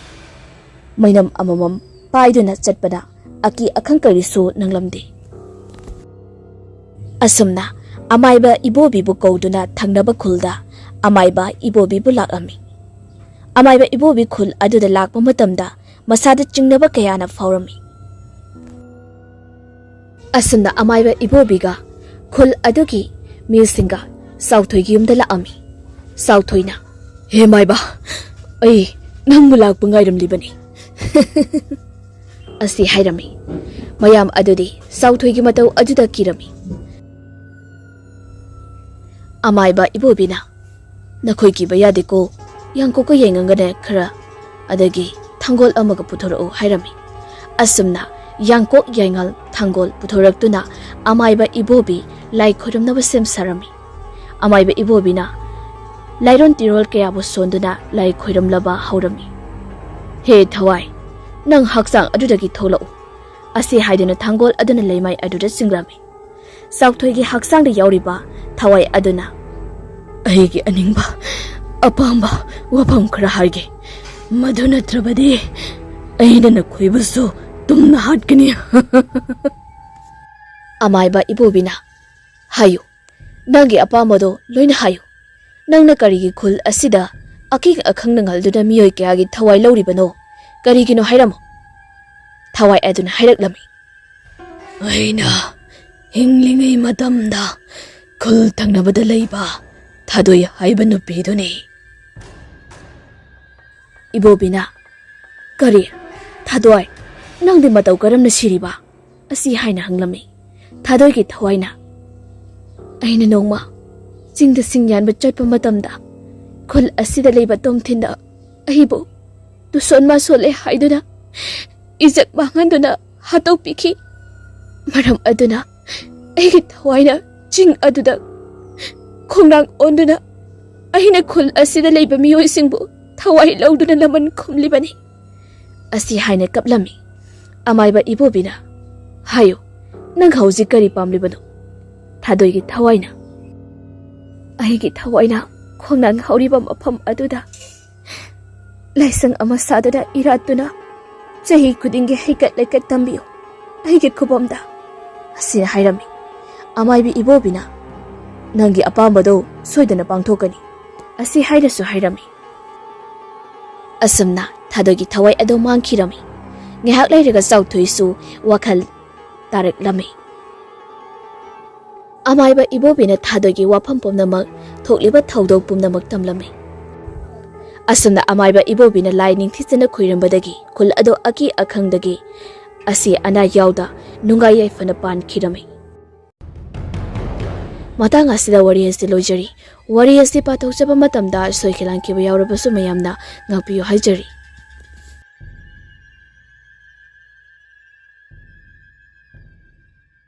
ꯃꯩꯅꯝ ꯑꯃꯃꯝ ꯄꯥꯏꯗꯨꯅ ꯆꯠꯄꯅ ꯑꯀꯤ ꯑꯈꯪ ꯀꯔꯤꯁꯨ ꯅꯪꯂꯝꯗꯦ꯫ ꯑꯁꯨꯝꯅ ꯑꯃꯥꯏꯕ ꯏꯕꯣꯕꯤꯕꯨ ꯀꯧꯗꯨꯅ ꯊꯪꯅꯕ ꯈꯨꯜꯗ ꯑꯃꯥꯏꯕ ꯏꯕꯣꯕꯤꯕꯨ ꯂꯥꯛꯂꯝꯃꯤ꯫ ꯑꯃꯥꯏꯕ ꯏꯕꯣꯕꯤ ꯈꯨꯜ ꯑꯗꯨꯗ ꯂꯥꯛꯄ ꯃꯇꯝꯗ ꯃꯁꯥꯗ ꯆꯤꯡꯅꯕ ꯀꯌꯥꯅ ꯐꯥꯎꯔꯝꯃꯤ꯫ ꯑꯁꯨꯝꯅ ꯑꯃꯥꯏꯕ ꯏꯕꯣꯕꯤꯒ ꯈꯨꯜ ꯑꯗꯨꯒꯤ ꯃꯤꯁꯤꯡꯒ ꯆꯥꯎꯊꯣꯏꯒꯤ ꯌꯨꯝꯗ ꯂꯥꯛꯑꯝꯃꯤ꯫ ꯆꯥꯎꯊꯣꯏꯅ ꯍꯦ ꯃꯥꯏꯕ, ꯑꯩ ꯅꯪꯕꯨ ꯂꯥꯛꯄ ꯉꯥꯏꯔꯝꯂꯤꯕꯅꯤ ꯑꯁꯤ ꯍꯥꯏꯔꯝꯃꯤ ꯃꯌꯥꯝ ꯑꯗꯨꯗꯤ ꯆꯥꯎꯊꯣꯏꯒꯤ ꯃꯇꯧ ꯑꯗꯨꯗ ꯀꯤꯔꯝꯃꯤ ꯑꯃꯥꯏꯕ ꯏꯕꯣꯕꯤꯅ ꯅꯈꯣꯏ ꯀꯤꯕ ꯌꯥꯗꯦꯀꯣ ꯌꯥꯡꯀꯣꯛꯀ ꯌꯦꯡꯉꯒꯅꯦ ꯈꯔ ꯑꯗꯒꯤ ꯊꯥꯡꯒꯣꯜ ꯑꯃꯒ ꯄꯨꯊꯣꯔꯛꯎ ꯍꯥꯏꯔꯝꯃꯤ ꯑꯁꯨꯝꯅ ꯌꯥꯡꯀꯣꯛ ꯌꯥꯏꯉꯥꯜ ꯊꯥꯡꯒꯣꯜ ꯄꯨꯊꯣꯔꯛꯇꯨꯅ ꯑꯃꯥꯏꯕ ꯏꯕꯣꯕꯤ ꯂꯥꯏ ꯈꯣꯏꯔꯝꯅꯕ ꯁꯦꯝ ꯁꯥꯔꯝꯃꯤ ꯑꯃꯥꯏꯕ ꯏꯕꯣꯕꯤꯅ ꯂꯥꯏꯔꯣꯟ ꯇꯤꯔꯣꯜ ꯀꯌꯥꯕꯨ ꯁꯣꯟꯗꯨꯅ ꯂꯥꯏ ꯈꯣꯏꯔꯝꯂꯕ ꯍꯧꯔꯝꯃꯤ ꯍꯦ ꯊꯋꯥꯏ ꯅꯪ ꯍꯛꯆꯥꯡ ꯑꯗꯨꯗꯒꯤ ꯊꯣꯛꯂꯛꯎ ꯑꯁꯤ ꯍꯥꯏꯗꯨꯅ ꯊꯥꯡꯒꯣꯜ ꯑꯗꯨꯅ ꯂꯩꯃꯥꯏ ꯑꯗꯨꯗ ꯆꯤꯡꯂꯝꯃꯤ ꯆꯥꯎꯊꯣꯏꯒꯤ ꯍꯛꯆꯥꯡꯗ ꯌꯥꯎꯔꯤꯕ ꯊꯋꯥꯏ ꯑꯗꯨꯅ ꯑꯩꯒꯤ ꯑꯅꯤꯡꯕ ꯑꯄꯥꯝꯕ ꯋꯥꯐꯝ ꯈꯔ ꯍꯥꯏꯒꯦ ꯃꯗꯨ ꯅꯠꯇ꯭ꯔꯕꯗꯤ ꯑꯩꯅ ꯅꯈꯣꯏꯕꯨꯁꯨ ꯇꯨꯝꯅ ꯍꯥꯠꯀꯅꯤ ꯑꯃꯥꯏꯕ ꯏꯕꯣꯕꯤꯅ ꯍꯥꯏꯌꯨ ꯅꯪꯒꯤ ꯑꯄꯥꯝꯕꯗꯣ ꯂꯣꯏꯅ ꯍꯥꯏꯌꯨ ꯅꯪꯅ ꯀꯔꯤꯒꯤ ꯈꯨꯜ ꯑꯁꯤꯗ ꯑꯀꯤꯡ ꯑꯈꯪ ꯅꯪꯍꯜꯗꯨꯅ ꯃꯤꯑꯣꯏ ꯀꯌꯥꯒꯤ ꯊꯋꯥꯏ ꯂꯧꯔꯤꯕꯅꯣ ꯀꯔꯤꯒꯤꯅꯣ ꯍꯥꯏꯔꯝꯃꯨ ꯊꯋꯥꯏ ꯑꯗꯨꯅ ꯍꯥꯏꯔꯛꯂꯝꯃꯤ ꯑꯩꯅ ꯍꯤꯡꯂꯤꯉꯩ ꯃꯇꯝꯗ ꯈꯨꯜ ꯊꯪꯅꯕꯗ ꯂꯩꯕ ꯊꯥꯗꯣꯏ ꯍꯥꯏꯕ ꯅꯨꯄꯤꯗꯨꯅꯤ ꯏꯕꯣꯕꯤꯅ ꯀꯔꯤ ꯊꯥꯗꯣꯏ ꯅꯪꯗꯤ ꯃꯇꯧ ꯀꯔꯝꯅ ꯁꯤꯔꯤꯕ ꯑꯁꯤ ꯍꯥꯏꯅ ꯍꯪꯂꯝꯃꯤ ꯊꯥꯗꯣꯏꯒꯤ ꯊꯋꯥꯏꯅ ꯑꯩꯅ ꯅꯣꯡꯃ ꯆꯤꯡꯗ ꯁꯤꯡ ꯌꯥꯟꯕ ꯆꯠꯄ ꯃꯇꯝꯗ ꯈꯨꯜ ꯑꯁꯤꯗ ꯂꯩꯕ ꯇꯣꯝꯊꯤꯟꯗ ꯑꯩꯕꯨ ꯇꯨꯁꯣꯟ ꯃꯥꯁꯣꯜꯂꯦ ꯍꯥꯏꯗꯨꯅ ꯏꯖꯠ ꯃꯥꯡꯍꯟꯗꯨꯅ ꯍꯥꯠꯇꯣꯛꯄꯤꯈꯤ ꯃꯔꯝ ꯑꯗꯨꯅ ꯑꯩꯒꯤ ꯊꯋꯥꯏꯅ ꯆꯤꯡ ꯑꯗꯨꯗ ꯈꯣꯡꯅꯥꯡ ꯑꯣꯟꯗꯨꯅ ꯑꯩꯅ ꯈꯨꯜ ꯑꯁꯤꯗ ꯂꯩꯕ ꯃꯤꯑꯣꯏꯁꯤꯡꯕꯨ ꯊꯋꯥꯏ ꯂꯧꯗꯨꯅ ꯂꯃꯟ ꯈꯨꯝꯂꯤꯕꯅꯤ ꯑꯁꯤ ꯍꯥꯏꯅ ꯀꯞꯂꯝꯃꯤ ꯑꯃꯥꯏꯕ ꯏꯕꯣꯕꯤꯅ ꯍꯥꯏꯌꯨ ꯅꯪ ꯍꯧꯖꯤꯛ ꯀꯔꯤ ꯄꯥꯝꯂꯤꯕꯅꯣ ꯊꯥꯗꯣꯏꯒꯤ ꯊꯋꯥꯏꯅ ꯑꯩꯒꯤ ꯊꯋꯥꯏꯅ ꯈꯣꯡꯅꯥꯡ ꯍꯧꯔꯤꯕ ꯃꯐꯝ ꯑꯗꯨꯗ ꯂꯥꯏꯁꯪ ꯑꯃ ꯁꯥꯗꯨꯅ ꯏꯔꯥꯠꯇꯨꯅ ꯆꯍꯤ ꯈꯨꯗꯤꯡꯒꯤ ꯍꯩꯀꯠ ꯂꯩꯀꯠ ꯇꯝꯕꯤꯌꯨ ꯑꯩꯒꯤ ꯈꯨꯕꯝꯗ ꯑꯁꯤꯅ ꯍꯥꯏꯔꯝꯃꯤ ꯑꯃꯥꯏꯕꯤ ꯏꯕꯣꯕꯤꯅ ꯅꯪꯒꯤ ꯑꯄꯥꯝꯕꯗꯣ ꯁꯣꯏꯗꯅ ꯄꯥꯡꯊꯣꯛꯀꯅꯤ ꯑꯁꯤ ꯍꯥꯏꯔꯁꯨ ꯍꯥꯏꯔꯝꯃꯤ ꯑꯁꯨꯝꯅ ꯊꯥꯗꯣꯏꯒꯤ ꯊꯋꯥꯏ ꯑꯗꯨ ꯃꯥꯡꯈꯤꯔꯝꯃꯤ ꯉꯥꯏꯍꯥꯛ ꯂꯩꯔꯒ ꯆꯥꯎꯊꯣꯏꯁꯨ ꯋꯥꯈꯜ ꯇꯥꯔꯛꯂꯝꯃꯤ ꯑꯃꯥꯏꯕ ꯏꯕꯣꯕꯤꯅ ꯊꯥꯗꯣꯏꯒꯤ ꯋꯥꯐꯝ ꯄꯨꯝꯅꯃꯛ ꯊꯣꯛꯂꯤꯕ ꯊꯧꯗꯣꯛ ꯄꯨꯝꯅꯃꯛ ꯇꯝꯂꯝꯃꯤ ꯑꯁꯨꯝꯅ ꯑꯃꯥꯏꯕ ꯏꯕꯣꯕꯤꯅ ꯂꯥꯏ ꯅꯤꯡꯊꯤꯖꯅ ꯈꯣꯏꯔꯝꯕꯗꯒꯤ ꯈꯨꯜ ꯑꯗꯨ ꯑꯀꯤ ꯑꯈꯪꯗꯒꯤ ꯑꯁꯤ ꯑꯅꯥ ꯌꯥꯎꯗ ꯅꯨꯡꯉꯥꯏ ꯌꯥꯏꯐꯅ ꯄꯥꯟꯈꯤꯔꯝꯃꯤ ꯃꯇꯥꯡ ꯑꯁꯤꯗ ꯋꯥꯔꯤ ꯑꯁꯤ ꯂꯣꯏꯖꯔꯤ ꯋꯥꯔꯤ ꯑꯁꯤ ꯄꯥꯊꯣꯛꯆꯕ ꯃꯇꯝꯗ ꯁꯣꯏꯈꯤꯂꯥꯟꯈꯤꯕ ꯌꯥꯎꯔꯕꯁꯨ ꯃꯌꯥꯝꯅ ꯉꯥꯛꯄꯤꯌꯨ ꯍꯥꯏꯖꯔꯤ